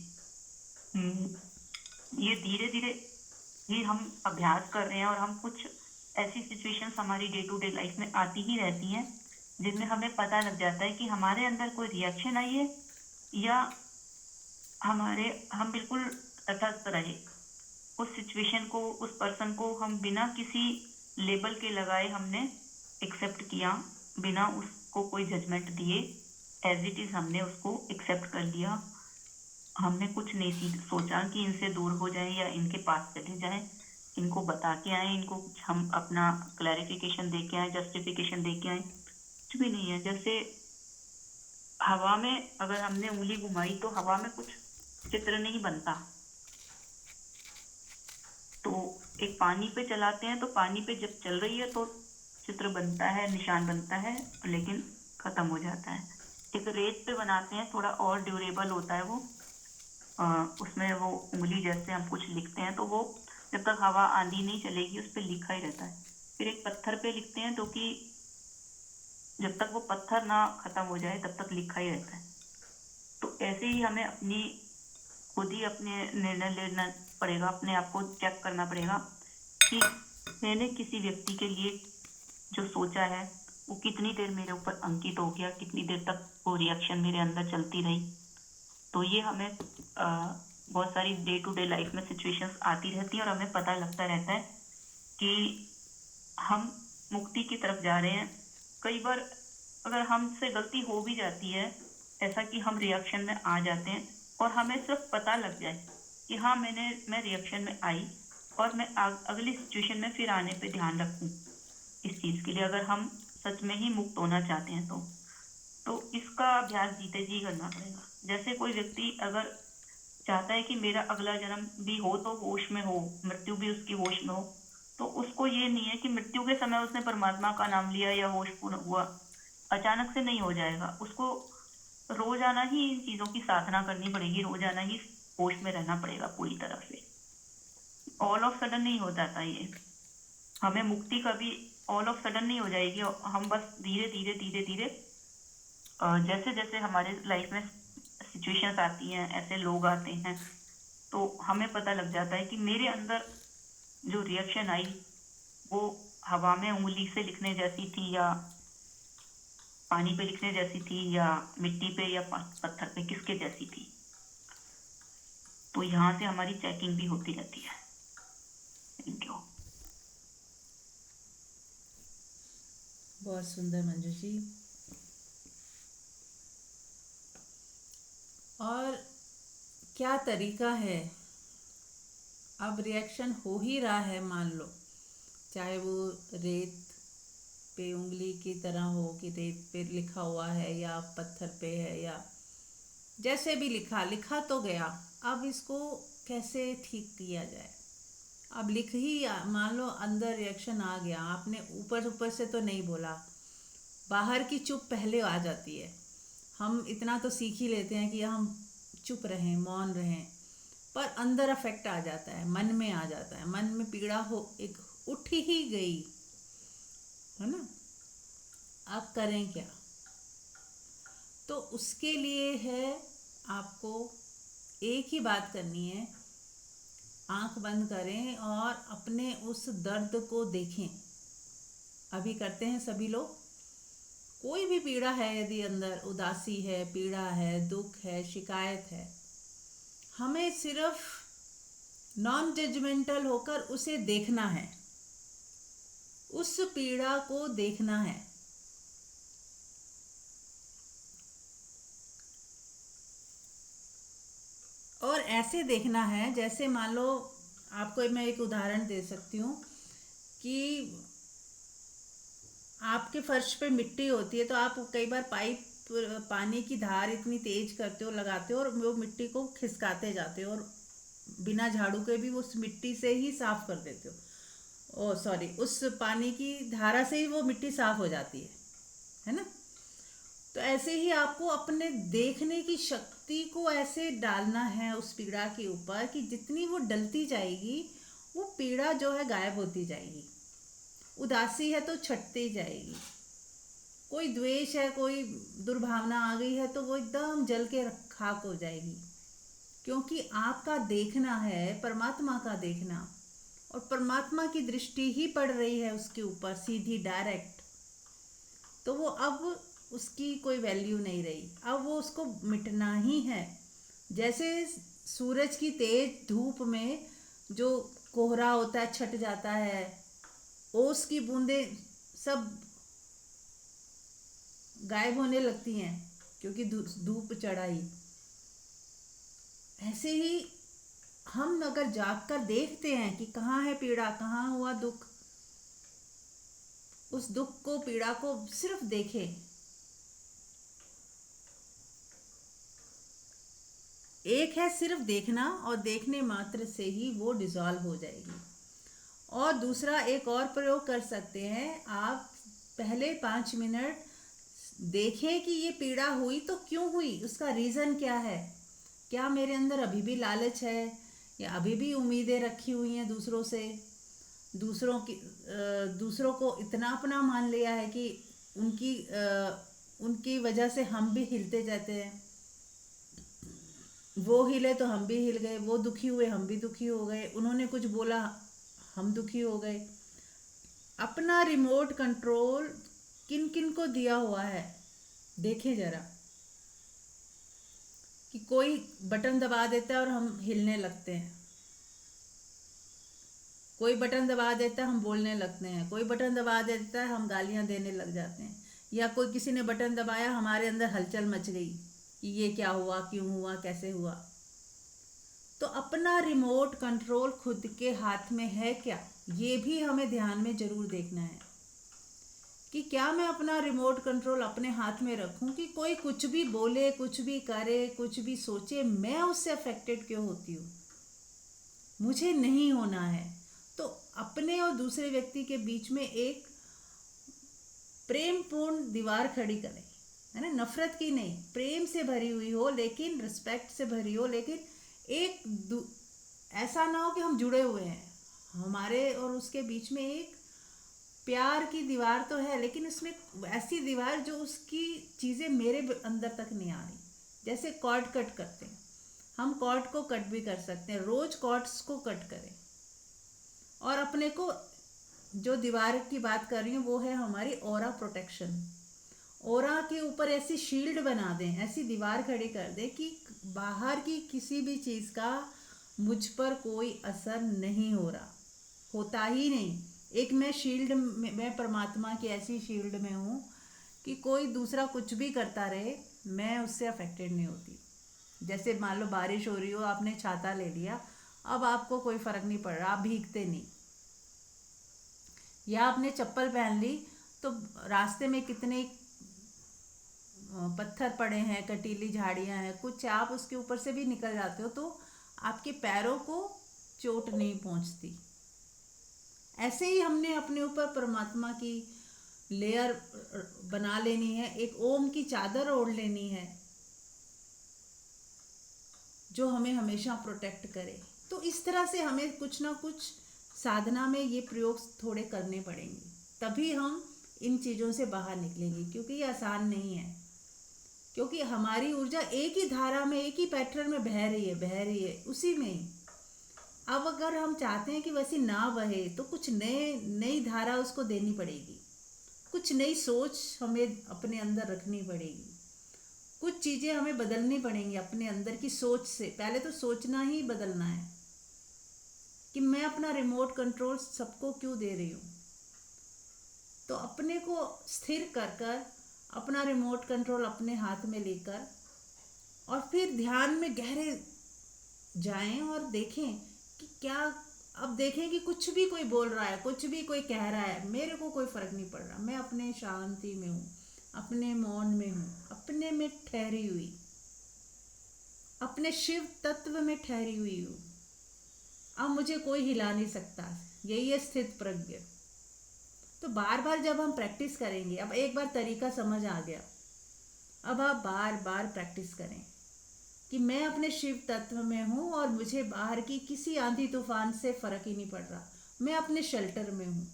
ये धीरे धीरे ये हम अभ्यास कर रहे हैं और हम कुछ ऐसी सिचुएशंस हमारी डे टू डे लाइफ में आती ही रहती हैं जिनमें हमें पता लग जाता है कि हमारे अंदर कोई रिएक्शन आई है या हम बिल्कुल तटस्थ रहे। उस सिचुएशन को, उस पर्सन को हम बिना किसी लेबल के लगाए हमने एक्सेप्ट किया, बिना उसको कोई जजमेंट दिए, एज इट इज हमने उसको एक्सेप्ट कर लिया। हमने कुछ नहीं सोचा कि इनसे दूर हो जाए या इनके पास चले जाए, इनको बता के आए, इनको हम अपना क्लैरिफिकेशन दे के आए, जस्टिफिकेशन दे के आए, कुछ भी नहीं है। जैसे हवा में अगर हमने उंगली घुमाई तो हवा में कुछ चित्र नहीं बनता। तो एक पानी पे चलाते हैं तो पानी पे जब चल रही है तो चित्र बनता है, निशान बनता है, लेकिन खत्म हो जाता है। एक रेत पे बनाते हैं, थोड़ा और ड्यूरेबल होता है वो। उसमें वो उंगली जैसे हम कुछ लिखते हैं तो वो जब तक हवा आंधी नहीं चलेगी उस पर लिखा ही रहता है। फिर एक पत्थर पे लिखते हैं तो कि जब तक वो पत्थर ना खत्म हो जाए तब तक लिखा ही रहता है। तो ऐसे ही हमें अपनी खुद ही अपने निर्णय लेना पड़ेगा, अपने आप को चेक करना पड़ेगा कि मैंने किसी व्यक्ति के लिए जो सोचा है वो कितनी देर मेरे ऊपर अंकित हो गया, कितनी देर तक वो रिएक्शन मेरे अंदर चलती रही। तो ये हमें बहुत सारी डे टू डे लाइफ में सिचुएशंस आती रहती हैं और हमें पता लगता रहता है कि हम मुक्ति की तरफ जा रहे हैं। कई बार अगर हमसे गलती हो भी जाती है, ऐसा कि हम रिएक्शन में आ जाते हैं और हमें सिर्फ पता लग जाए कि हाँ मैं रिएक्शन में आई और मैं अगली सिचुएशन में फिर आने पे ध्यान रखूं इस चीज़ के लिए, अगर हम सच में ही मुक्त होना चाहते हैं तो इसका अभ्यास जीते जी करना पड़ेगा। जैसे कोई व्यक्ति अगर चाहता है कि मेरा अगला जन्म भी हो तो होश में हो, मृत्यु भी उसकी होश में हो, तो उसको ये नहीं है कि मृत्यु के समय उसने परमात्मा का नाम लिया या होश पूर्ण हुआ, अचानक से नहीं हो जाएगा। उसको रोजाना ही इन चीजों की साधना करनी पड़ेगी, रोजाना ही होश में रहना पड़ेगा पूरी तरह से। ऑल ऑफ सडन नहीं हो जाता ये, हमें मुक्ति कभी ऑल ऑफ सडन नहीं हो जाएगी। हम बस धीरे धीरे धीरे धीरे जैसे जैसे हमारे लाइफ में सिचुएशंस आती हैं, ऐसे लोग आते हैं, तो हमें पता लग जाता है कि मेरे अंदर जो रिएक्शन आई वो हवा में उंगली से लिखने जैसी थी या पानी पे लिखने जैसी थी या मिट्टी पे या पत्थर पे, किसके जैसी थी। तो यहाँ से हमारी चेकिंग भी होती रहती है। Thank you. बहुत सुंदर मंजू जी। और क्या तरीका है, अब रिएक्शन हो ही रहा है, मान लो चाहे वो रेत पे उंगली की तरह हो कि रेत पे लिखा हुआ है या पत्थर पे है या जैसे भी लिखा तो गया। अब इसको कैसे ठीक किया जाए। अब लिख ही मान लो अंदर रिएक्शन आ गया, आपने ऊपर ऊपर से तो नहीं बोला, बाहर की चुप पहले आ जाती है। हम इतना तो सीख ही लेते हैं कि हम चुप रहें, मौन रहें, पर अंदर अफेक्ट आ जाता है, मन में आ जाता है, मन में पीड़ा हो एक उठ ही गई है ना। आप करें क्या। तो उसके लिए है आपको एक ही बात करनी है, आंख बंद करें और अपने उस दर्द को देखें। अभी करते हैं सभी लोग। कोई भी पीड़ा है, यदि अंदर उदासी है, पीड़ा है, दुख है, शिकायत है, हमें सिर्फ नॉन जजमेंटल होकर उसे देखना है, उस पीड़ा को देखना है। और ऐसे देखना है जैसे मान लो, आपको मैं एक उदाहरण दे सकती हूँ कि आपके फर्श पे मिट्टी होती है, तो आप कई बार पाइप पानी की धार इतनी तेज करते हो, लगाते हो और वो मिट्टी को खिसकाते जाते हो और बिना झाड़ू के भी उस मिट्टी से ही साफ कर देते हो। ओ सॉरी, उस पानी की धारा से ही वो मिट्टी साफ हो जाती है ना। तो ऐसे ही आपको अपने देखने की शक्ति को ऐसे डालना है उस पीड़ा के ऊपर कि जितनी वो डलती जाएगी वो पीड़ा जो है गायब होती जाएगी। उदासी है तो छटती जाएगी, कोई द्वेष है, कोई दुर्भावना आ गई है तो वो एकदम जल के खाक हो जाएगी। क्योंकि आपका देखना है परमात्मा का देखना, और परमात्मा की दृष्टि ही पड़ रही है उसके ऊपर सीधी डायरेक्ट। तो वो अब उसकी कोई वैल्यू नहीं रही, अब वो उसको मिटना ही है। जैसे सूरज की तेज धूप में जो कोहरा होता है छट जाता है, ओस की बूंदें सब गायब होने लगती हैं क्योंकि धूप चढ़ाई। ऐसे ही हम अगर जाग कर देखते हैं कि कहाँ है पीड़ा, कहाँ हुआ दुख, उस दुख को, पीड़ा को सिर्फ देखें, एक है सिर्फ देखना, और देखने मात्र से ही वो डिसॉल्व हो जाएगी। और दूसरा एक और प्रयोग कर सकते हैं आप, पहले 5 मिनट देखें कि ये पीड़ा हुई तो क्यों हुई, उसका रीज़न क्या है। क्या मेरे अंदर अभी भी लालच है, या अभी भी उम्मीदें रखी हुई हैं दूसरों से, दूसरों को इतना अपना मान लिया है कि उनकी वजह से हम भी हिलते जाते हैं। वो हिले तो हम भी हिल गए, वो दुखी हुए हम भी दुखी हो गए, उन्होंने कुछ बोला हम दुखी हो गए। अपना रिमोट कंट्रोल किन किन को दिया हुआ है देखें जरा, कि कोई बटन दबा देता है और हम हिलने लगते हैं, कोई बटन दबा देता है हम बोलने लगते हैं, कोई बटन दबा देता है हम गालियां देने लग जाते हैं, या कोई किसी ने बटन दबाया हमारे अंदर हलचल मच गई कि ये क्या हुआ, क्यों हुआ, कैसे हुआ। तो अपना रिमोट कंट्रोल खुद के हाथ में है क्या, ये भी हमें ध्यान में जरूर देखना है कि क्या मैं अपना रिमोट कंट्रोल अपने हाथ में रखूं कि कोई कुछ भी बोले, कुछ भी करे, कुछ भी सोचे, मैं उससे अफेक्टेड क्यों होती हूँ। मुझे नहीं होना है। तो अपने और दूसरे व्यक्ति के बीच में एक प्रेमपूर्ण दीवार खड़ी करें, है ना, नफरत की नहीं, प्रेम से भरी हुई हो, लेकिन रिस्पेक्ट से भरी हो, लेकिन ऐसा ना हो कि हम जुड़े हुए हैं, हमारे और उसके बीच में एक प्यार की दीवार तो है, लेकिन इसमें ऐसी दीवार जो उसकी चीज़ें मेरे अंदर तक नहीं आ रही। जैसे कॉर्ड कट करते हैं, हम कॉर्ड को कट भी कर सकते हैं, रोज कॉर्ड्स को कट करें। और अपने को, जो दीवार की बात कर रही हूँ वो है हमारी ऑरा प्रोटेक्शन। ऑरा के ऊपर ऐसी शील्ड बना दें, ऐसी दीवार खड़ी कर दें कि बाहर की किसी भी चीज़ का मुझ पर कोई असर नहीं हो रहा, होता ही नहीं। एक मैं शील्ड में, मैं परमात्मा की ऐसी शील्ड में हूँ कि कोई दूसरा कुछ भी करता रहे, मैं उससे अफेक्टेड नहीं होती। जैसे मान लो बारिश हो रही हो, आपने छाता ले लिया, अब आपको कोई फर्क नहीं पड़ रहा, आप भीगते नहीं। या आपने चप्पल पहन ली तो रास्ते में कितने पत्थर पड़े हैं, कटीली झाड़ियां हैं, कुछ आप उसके ऊपर से भी निकल जाते हो तो आपके पैरों को चोट नहीं पहुंचती। ऐसे ही हमने अपने ऊपर परमात्मा की लेयर बना लेनी है, एक ओम की चादर ओढ़ लेनी है जो हमें हमेशा प्रोटेक्ट करे। तो इस तरह से हमें कुछ ना कुछ साधना में ये प्रयोग थोड़े करने पड़ेंगे, तभी हम इन चीज़ों से बाहर निकलेंगे, क्योंकि ये आसान नहीं है। क्योंकि हमारी ऊर्जा एक ही धारा में, एक ही पैटर्न में बह रही है उसी में ही। अब अगर हम चाहते हैं कि वैसी ना बहे तो कुछ नई धारा उसको देनी पड़ेगी, कुछ नई सोच हमें अपने अंदर रखनी पड़ेगी, कुछ चीज़ें हमें बदलनी पड़ेंगी अपने अंदर की सोच से। पहले तो सोचना ही बदलना है कि मैं अपना रिमोट कंट्रोल सबको क्यों दे रही हूँ। तो अपने को स्थिर कर कर अपना रिमोट कंट्रोल अपने हाथ में लेकर और फिर ध्यान में गहरे जाएं और देखें कि क्या, अब देखें कि कुछ भी कोई बोल रहा है, कुछ भी कोई कह रहा है, मेरे को कोई फर्क नहीं पड़ रहा, मैं अपने शांति में हूँ, अपने मौन में हूँ, अपने में ठहरी हुई, अपने शिव तत्व में ठहरी हुई हूँ। अब मुझे कोई हिला नहीं सकता, यही है स्थित प्रज्ञ। तो बार बार जब हम प्रैक्टिस करेंगे, अब एक बार तरीका समझ आ गया, अब आप बार बार प्रैक्टिस करें कि मैं अपने शिव तत्व में हूँ और मुझे बाहर की किसी आंधी तूफान से फर्क ही नहीं पड़ रहा, मैं अपने शेल्टर में हूँ।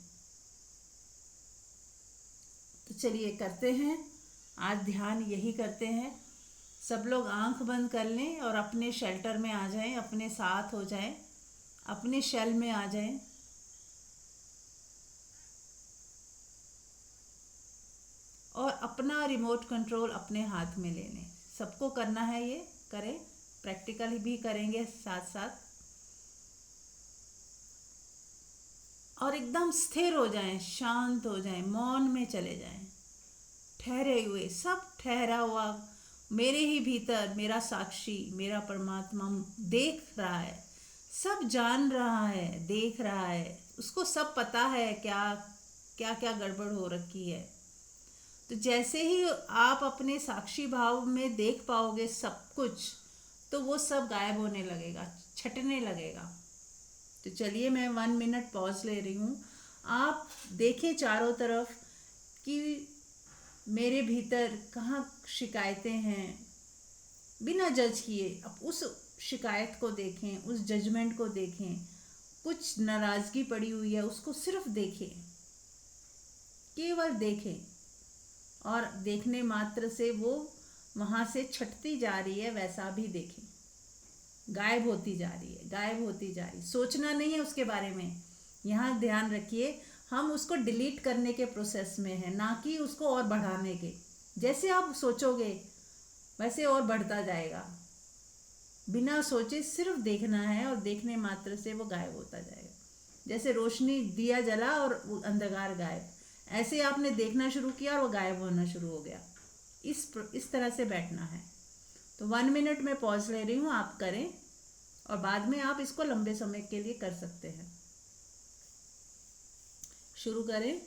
तो चलिए करते हैं, आज ध्यान यही करते हैं। सब लोग आंख बंद कर लें और अपने शेल्टर में आ जाएं, अपने साथ हो जाएं, अपने शेल में आ जाएं। और अपना रिमोट कंट्रोल अपने हाथ में ले लें। सबको करना है, ये करें, प्रैक्टिकल भी करेंगे साथ साथ। और एकदम स्थिर हो जाएं, शांत हो जाएं, मौन में चले जाएं, ठहरे हुए, सब ठहरा हुआ मेरे ही भीतर मेरा साक्षी, मेरा परमात्मा देख रहा है, सब जान रहा है, देख रहा है, उसको सब पता है क्या क्या क्या गड़बड़ हो रखी है। तो जैसे ही आप अपने साक्षी भाव में देख पाओगे सब कुछ, तो वो सब गायब होने लगेगा, छटने लगेगा। तो चलिए मैं 1 मिनट पॉज ले रही हूँ। आप देखें चारों तरफ कि मेरे भीतर कहाँ शिकायतें हैं, बिना जज किए अब उस शिकायत को देखें, उस जजमेंट को देखें। कुछ नाराज़गी पड़ी हुई है, उसको सिर्फ देखें, केवल देखें, और देखने मात्र से वो वहाँ से छटती जा रही है, वैसा भी देखें। गायब होती जा रही है, गायब होती जा रही। सोचना नहीं है उसके बारे में। यहाँ ध्यान रखिए, हम उसको डिलीट करने के प्रोसेस में हैं, ना कि उसको और बढ़ाने के। जैसे आप सोचोगे वैसे और बढ़ता जाएगा। बिना सोचे सिर्फ देखना है, और देखने मात्र से वो गायब होता जाएगा। जैसे रोशनी, दिया जला और अंधकार गायब, ऐसे आपने देखना शुरू किया और वो गायब होना शुरू हो गया। इस तरह से बैठना है। तो 1 मिनट में पॉज ले रही हूँ, आप करें, और बाद में आप इसको लंबे समय के लिए कर सकते हैं। शुरू करें।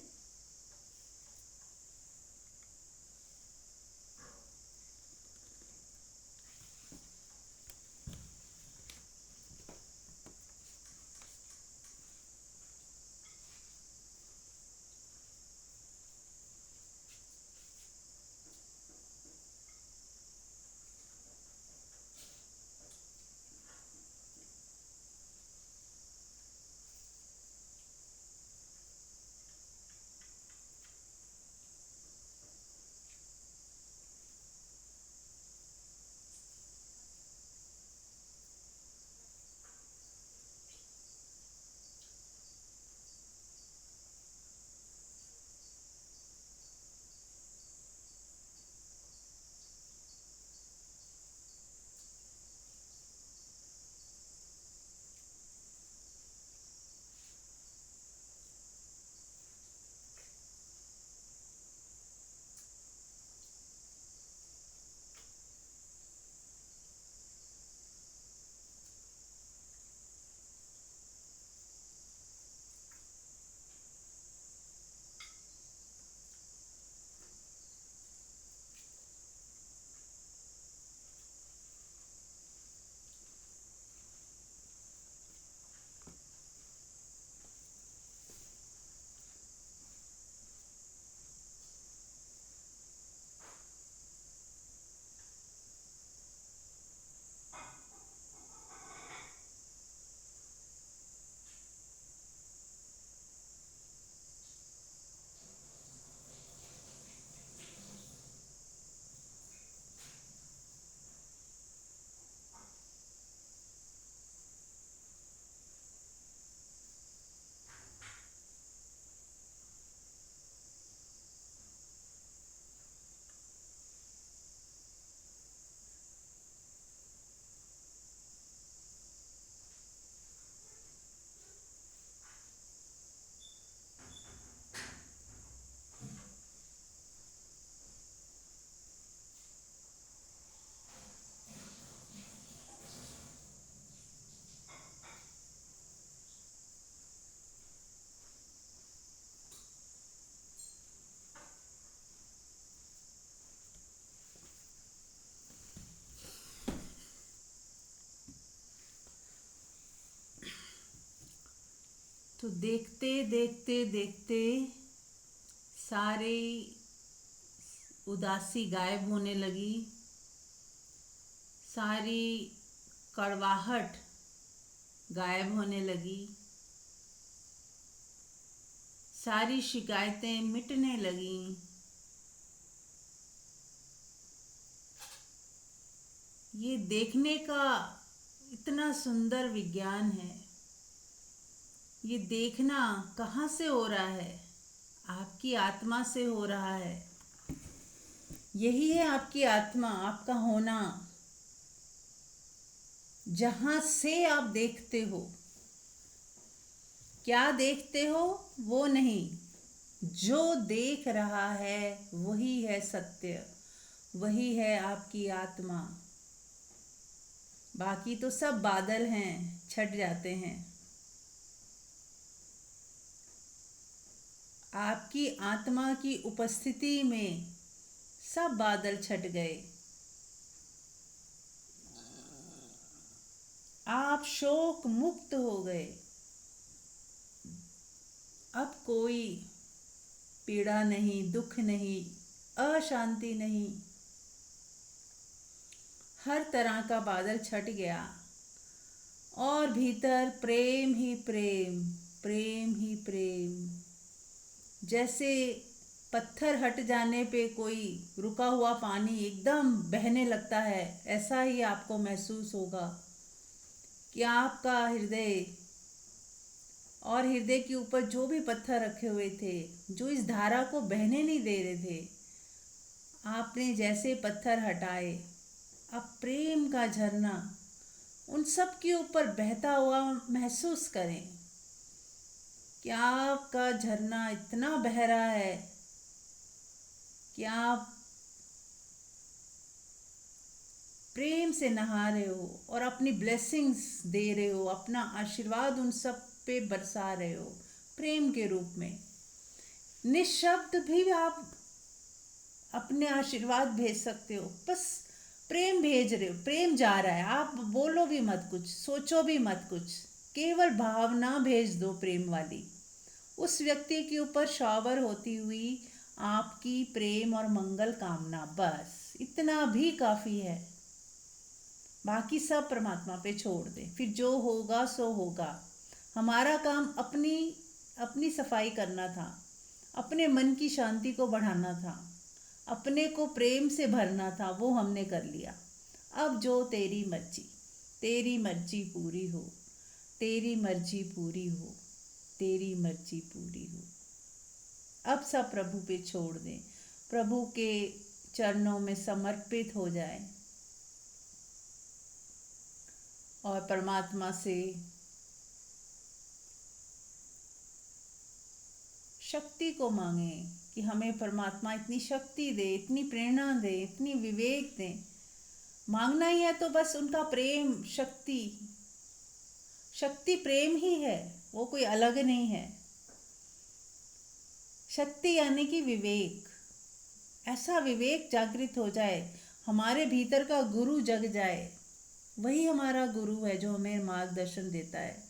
तो देखते देखते देखते सारी उदासी गायब होने लगी, सारी कड़वाहट गायब होने लगी, सारी शिकायतें मिटने लगीं। ये देखने का इतना सुंदर विज्ञान है। ये देखना कहाँ से हो रहा है? आपकी आत्मा से हो रहा है। यही है आपकी आत्मा, आपका होना, जहाँ से आप देखते हो। क्या देखते हो वो नहीं, जो देख रहा है वही है सत्य, वही है आपकी आत्मा। बाकी तो सब बादल हैं, छट जाते हैं। आपकी आत्मा की उपस्थिति में सब बादल छट गए। आप शोक मुक्त हो गए। अब कोई पीड़ा नहीं, दुख नहीं, अशांति नहीं। हर तरह का बादल छट गया और भीतर प्रेम ही प्रेम, प्रेम ही प्रेम। जैसे पत्थर हट जाने पे कोई रुका हुआ पानी एकदम बहने लगता है, ऐसा ही आपको महसूस होगा कि आपका हृदय और हृदय के ऊपर जो भी पत्थर रखे हुए थे, जो इस धारा को बहने नहीं दे रहे थे, आपने जैसे पत्थर हटाए, अब प्रेम का झरना उन सब के ऊपर बहता हुआ महसूस करें कि आपका झरना इतना बह रहा है कि आप प्रेम से नहा रहे हो और अपनी ब्लेसिंग्स दे रहे हो, अपना आशीर्वाद उन सब पे बरसा रहे हो प्रेम के रूप में। निशब्द भी आप अपने आशीर्वाद भेज सकते हो, बस प्रेम भेज रहे हो, प्रेम जा रहा है, आप बोलो भी मत कुछ, सोचो भी मत कुछ, केवल भावना भेज दो प्रेम वाली। उस व्यक्ति के ऊपर शॉवर होती हुई आपकी प्रेम और मंगल कामना, बस इतना भी काफ़ी है। बाकी सब परमात्मा पे छोड़ दें, फिर जो होगा सो होगा। हमारा काम अपनी अपनी सफाई करना था, अपने मन की शांति को बढ़ाना था, अपने को प्रेम से भरना था, वो हमने कर लिया। अब जो तेरी मर्जी, तेरी मर्जी पूरी हो, तेरी मर्जी पूरी हो, तेरी मर्जी पूरी हो। अब सब प्रभु पे छोड़ दें, प्रभु के चरणों में समर्पित हो जाएं और परमात्मा से शक्ति को मांगे कि हमें परमात्मा इतनी शक्ति दे, इतनी प्रेरणा दे, इतनी विवेक दे। मांगना ही है तो बस उनका प्रेम, शक्ति, शक्ति प्रेम ही है, वो कोई अलग नहीं है। शक्ति यानी कि विवेक, ऐसा विवेक जागृत हो जाए, हमारे भीतर का गुरु जग जाए। वही हमारा गुरु है जो हमें मार्गदर्शन देता है,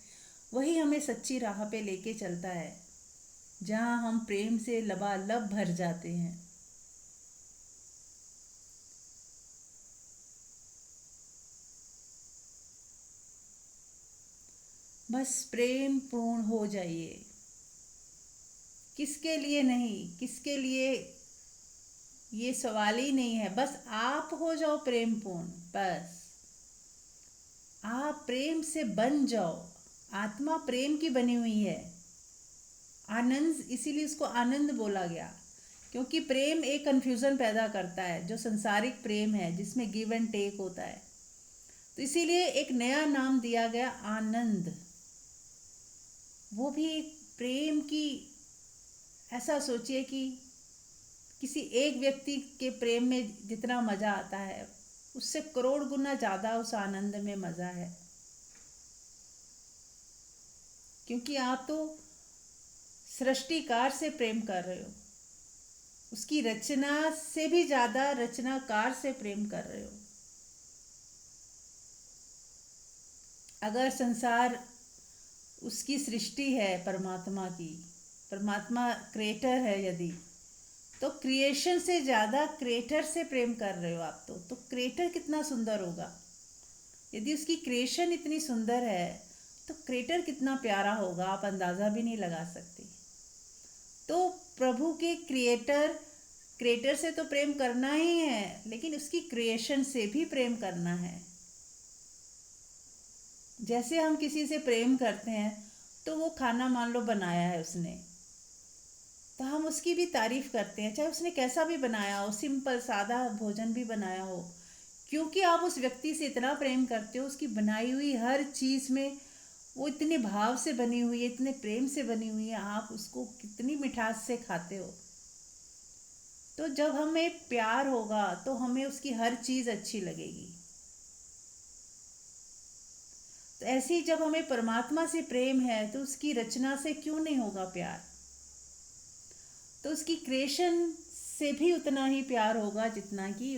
वही हमें सच्ची राह पे लेके चलता है, जहाँ हम प्रेम से लबालब भर जाते हैं। बस प्रेम पूर्ण हो जाइए। किसके लिए नहीं, किसके लिए, ये सवाल ही नहीं है। बस आप हो जाओ प्रेम पूर्ण, बस आप प्रेम से बन जाओ। आत्मा प्रेम की बनी हुई है। आनंद, इसीलिए उसको आनंद बोला गया, क्योंकि प्रेम एक कन्फ्यूज़न पैदा करता है, जो संसारिक प्रेम है जिसमें गिव एंड टेक होता है। तो इसीलिए एक नया नाम दिया गया, आनंद। वो भी प्रेम की, ऐसा सोचिए कि किसी एक व्यक्ति के प्रेम में जितना मज़ा आता है, उससे करोड़ गुना ज़्यादा उस आनंद में मज़ा है। क्योंकि आप तो सृष्टिकार से प्रेम कर रहे हो, उसकी रचना से भी ज़्यादा रचनाकार से प्रेम कर रहे हो। अगर संसार उसकी सृष्टि है परमात्मा की, परमात्मा क्रिएटर है यदि, तो क्रिएशन से ज़्यादा क्रिएटर से प्रेम कर रहे हो आप, तो क्रिएटर कितना सुंदर होगा। यदि उसकी क्रिएशन इतनी सुंदर है तो क्रिएटर कितना प्यारा होगा, आप अंदाज़ा भी नहीं लगा सकते। तो प्रभु के क्रिएटर से तो प्रेम करना ही है, लेकिन उसकी क्रिएशन से भी प्रेम करना है। जैसे हम किसी से प्रेम करते हैं तो वो खाना मान लो बनाया है उसने, तो हम उसकी भी तारीफ करते हैं, चाहे उसने कैसा भी बनाया हो, सिंपल सादा भोजन भी बनाया हो, क्योंकि आप उस व्यक्ति से इतना प्रेम करते हो। उसकी बनाई हुई हर चीज़ में वो इतने भाव से बनी हुई है, इतने प्रेम से बनी हुई है, आप उसको कितनी मिठास से खाते हो। तो जब हमें प्यार होगा तो हमें उसकी हर चीज़ अच्छी लगेगी। तो ऐसे ही जब हमें परमात्मा से प्रेम है तो उसकी रचना से क्यों नहीं होगा प्यार। तो उसकी क्रिएशन से भी उतना ही प्यार होगा जितना कि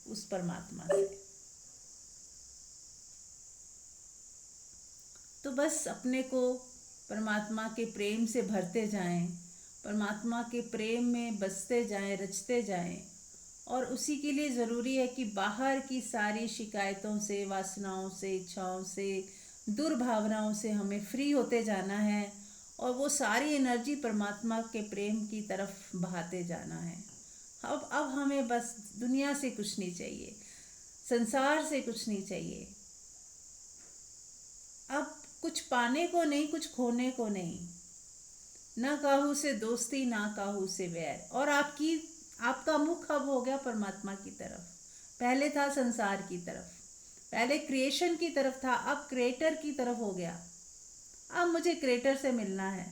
उस परमात्मा से। बस अपने को परमात्मा के प्रेम से भरते जाएं, परमात्मा के प्रेम में बसते जाएं, रचते जाएं। और उसी के लिए ज़रूरी है कि बाहर की सारी शिकायतों से, वासनाओं से, इच्छाओं से, दुर्भावनाओं से हमें फ्री होते जाना है और वो सारी एनर्जी परमात्मा के प्रेम की तरफ बहाते जाना है। अब हमें बस दुनिया से कुछ नहीं चाहिए, संसार से कुछ नहीं चाहिए। अब कुछ पाने को नहीं, कुछ खोने को नहीं। ना काहू से दोस्ती, ना काहू से वैर। और आपका मुख अब हो गया परमात्मा की तरफ। पहले था संसार की तरफ, पहले क्रिएशन की तरफ था, अब क्रिएटर की तरफ हो गया। अब मुझे क्रिएटर से मिलना है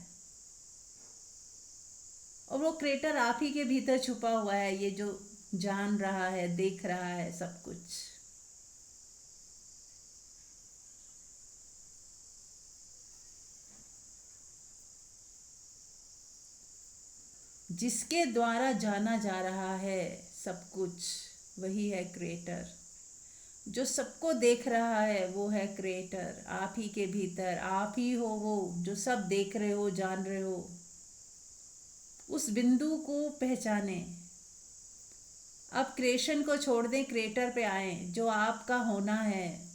और वो क्रिएटर आप ही के भीतर छुपा हुआ है, ये जो जान रहा है, देख रहा है सब कुछ। जिसके द्वारा जाना जा रहा है सब कुछ, वही है क्रिएटर। जो सबको देख रहा है वो है क्रिएटर। आप ही के भीतर आप ही हो, वो जो सब देख रहे हो, जान रहे हो। उस बिंदु को पहचाने। अब क्रिएशन को छोड़ दें, क्रिएटर पे आए। जो आपका होना है,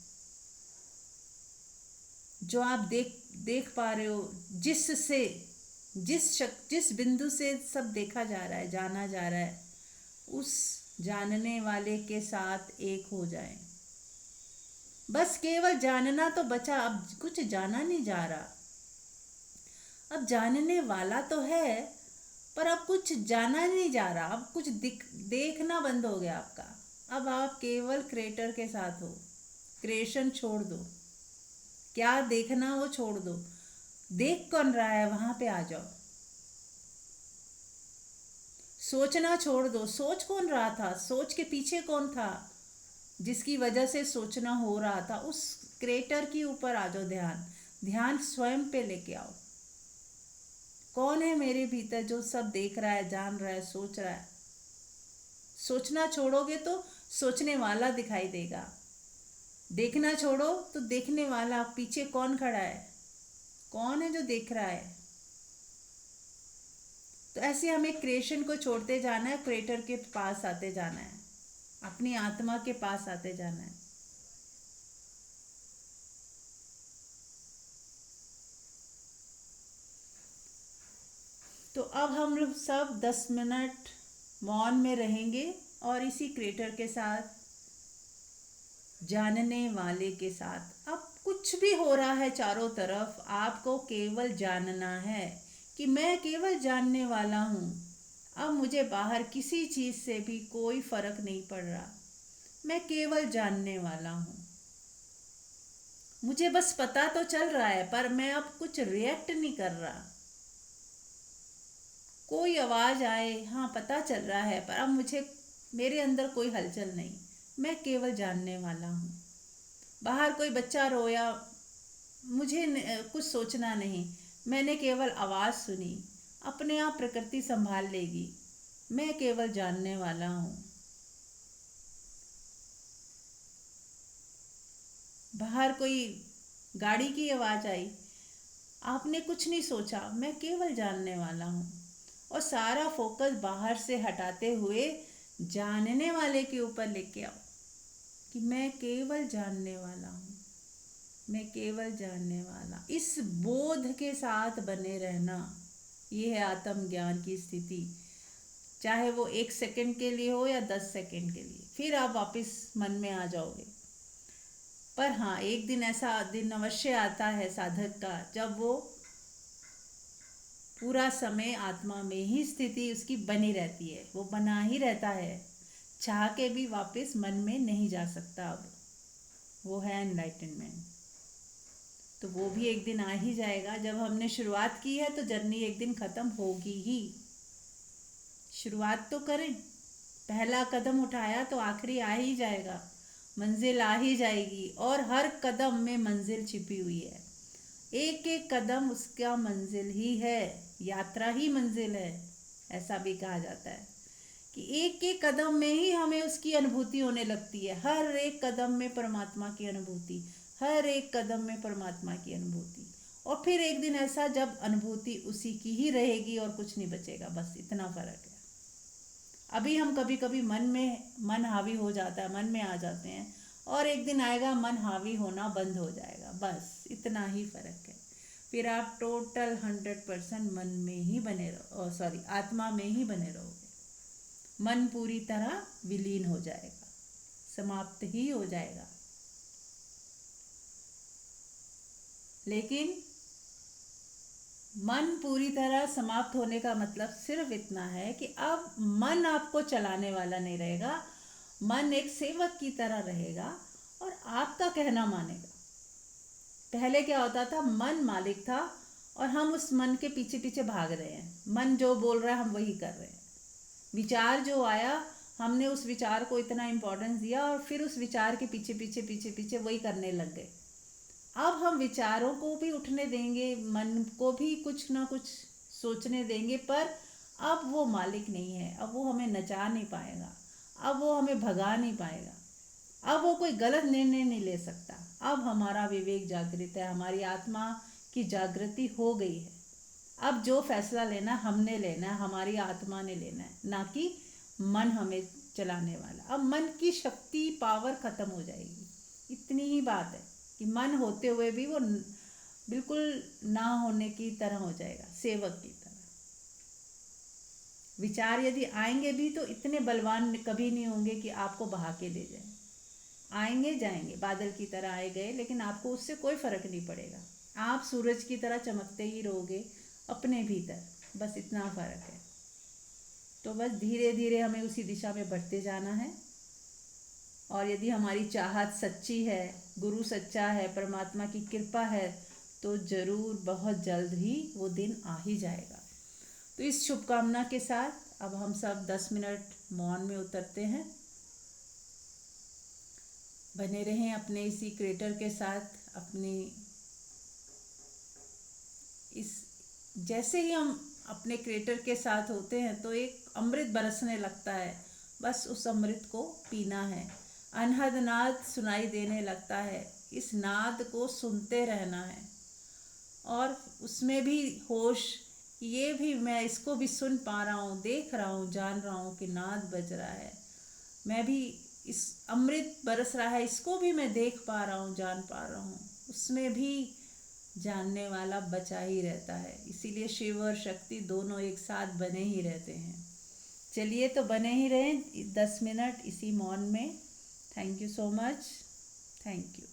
जो आप देख पा रहे हो, जिस बिंदु से सब देखा जा रहा है, जाना जा रहा है, उस जानने वाले के साथ एक हो जाएं। बस केवल जानना तो बचा, अब कुछ जाना नहीं जा रहा। अब जानने वाला तो है, पर अब कुछ जाना नहीं जा रहा। अब कुछ देखना बंद हो गया आपका। अब आप केवल क्रिएटर के साथ हो। क्रिएशन छोड़ दो, क्या देखना वो छोड़ दो। देख कौन रहा है वहां पे आ जाओ। सोचना छोड़ दो, सोच कौन रहा था, सोच के पीछे कौन था जिसकी वजह से सोचना हो रहा था। उस क्रिएटर के ऊपर आ जाओ। ध्यान स्वयं पे लेके आओ। कौन है मेरे भीतर जो सब देख रहा है, जान रहा है, सोच रहा है। सोचना छोड़ोगे तो सोचने वाला दिखाई देगा। देखना छोड़ो तो देखने वाला, पीछे कौन खड़ा है, कौन है जो देख रहा है। तो ऐसे हमें क्रिएशन को छोड़ते जाना है, क्रिएटर के पास आते जाना है, अपनी आत्मा के पास आते जाना है। तो अब हम लोग सब 10 मिनट मौन में रहेंगे और इसी क्रिएटर के साथ, जानने वाले के साथ। अब कुछ भी हो रहा है चारों तरफ, आपको केवल जानना है कि मैं केवल जानने वाला हूँ। अब मुझे बाहर किसी चीज़ से भी कोई फर्क नहीं पड़ रहा। मैं केवल जानने वाला हूँ। मुझे बस पता तो चल रहा है, पर मैं अब कुछ रिएक्ट नहीं कर रहा। कोई आवाज़ आए, हाँ पता चल रहा है, पर अब मेरे अंदर कोई हलचल नहीं। मैं केवल जानने वाला हूँ। बाहर कोई बच्चा रोया, मुझे कुछ सोचना नहीं। मैंने केवल आवाज़ सुनी, अपने आप प्रकृति संभाल लेगी। मैं केवल जानने वाला हूँ। बाहर कोई गाड़ी की आवाज़ आई, आपने कुछ नहीं सोचा, मैं केवल जानने वाला हूँ। और सारा फोकस बाहर से हटाते हुए जानने वाले के ऊपर लेके आओ कि मैं केवल जानने वाला हूँ, मैं केवल जानने वाला। इस बोध के साथ बने रहना, ये है आत्म ज्ञान की स्थिति। चाहे वो 1 सेकंड के लिए हो या 10 सेकंड के लिए, फिर आप वापस मन में आ जाओगे। पर हाँ, एक दिन ऐसा दिन अवश्य आता है साधक का, जब वो पूरा समय आत्मा में ही स्थिति उसकी बनी रहती है। वो बना ही रहता है, चाह के भी वापस मन में नहीं जा सकता। अब वो है एनलाइटनमेंट। तो वो भी एक दिन आ ही जाएगा। जब हमने शुरुआत की है तो जर्नी एक दिन ख़त्म होगी ही। शुरुआत तो करें, पहला कदम उठाया तो आखिरी आ ही जाएगा, मंजिल आ ही जाएगी। और हर कदम में मंजिल छिपी हुई है। एक एक कदम उसका मंजिल ही है, यात्रा ही मंजिल है। ऐसा भी कहा जाता है कि एक एक कदम में ही हमें उसकी अनुभूति होने लगती है। हर एक कदम में परमात्मा की अनुभूति, हर एक कदम में परमात्मा की अनुभूति। और फिर एक दिन ऐसा जब अनुभूति उसी की ही रहेगी और कुछ नहीं बचेगा, बस इतना फर्क है। अभी हम कभी कभी मन हावी हो जाता है, मन में आ जाते हैं, और एक दिन आएगा मन हावी होना बंद हो जाएगा, बस इतना ही फर्क है। फिर आप टोटल 100% मन में ही बने रहो, सॉरी आत्मा में ही बने रहोगे। मन पूरी तरह विलीन हो जाएगा, समाप्त ही हो जाएगा। लेकिन मन पूरी तरह समाप्त होने का मतलब सिर्फ इतना है कि अब मन आपको चलाने वाला नहीं रहेगा, मन एक सेवक की तरह रहेगा और आपका कहना मानेगा। पहले क्या होता था, मन मालिक था और हम उस मन के पीछे पीछे भाग रहे हैं, मन जो बोल रहा है हम वही कर रहे हैं। विचार जो आया, हमने उस विचार को इतना इम्पोर्टेंस दिया और फिर उस विचार के पीछे पीछे पीछे पीछे वही करने लग गए। अब हम विचारों को भी उठने देंगे, मन को भी कुछ ना कुछ सोचने देंगे, पर अब वो मालिक नहीं है, अब वो हमें नचा नहीं पाएगा, अब वो हमें भगा नहीं पाएगा, अब वो कोई गलत निर्णय नहीं ले सकता। अब हमारा विवेक जागृत है, हमारी आत्मा की जागृति हो गई है। अब जो फैसला लेना हमने लेना है, हमारी आत्मा ने लेना है, ना कि मन हमें चलाने वाला। अब मन की शक्ति, पावर खत्म हो जाएगी, इतनी ही बात है कि मन होते हुए भी वो बिल्कुल ना होने की तरह हो जाएगा, सेवक की तरह। विचार यदि आएंगे भी तो इतने बलवान कभी नहीं होंगे कि आपको बहा के ले जाए। आएंगे जाएंगे, बादल की तरह आए गए, लेकिन आपको उससे कोई फर्क नहीं पड़ेगा। आप सूरज की तरह चमकते ही रहोगे अपने भीतर, बस इतना फर्क है। तो बस धीरे धीरे हमें उसी दिशा में बढ़ते जाना है। और यदि हमारी चाहत सच्ची है, गुरु सच्चा है, परमात्मा की कृपा है, तो ज़रूर बहुत जल्द ही वो दिन आ ही जाएगा। तो इस शुभकामना के साथ अब हम सब 10 मिनट मौन में उतरते हैं। बने रहें अपने इसी क्रिएटर के साथ। अपनी इस जैसे ही हम अपने क्रिएटर के साथ होते हैं तो एक अमृत बरसने लगता है, बस उस अमृत को पीना है। अनहद नाद सुनाई देने लगता है, इस नाद को सुनते रहना है। और उसमें भी होश, ये भी मैं इसको भी सुन पा रहा हूँ, देख रहा हूँ, जान रहा हूँ कि नाद बज रहा है। मैं भी इस अमृत बरस रहा है, इसको भी मैं देख पा रहा हूँ, जान पा रहा हूँ। उसमें भी जानने वाला बचा ही रहता है। इसीलिए शिव और शक्ति दोनों एक साथ बने ही रहते हैं। चलिए, तो बने ही रहें 10 मिनट इसी मौन में। Thank you so much. Thank you.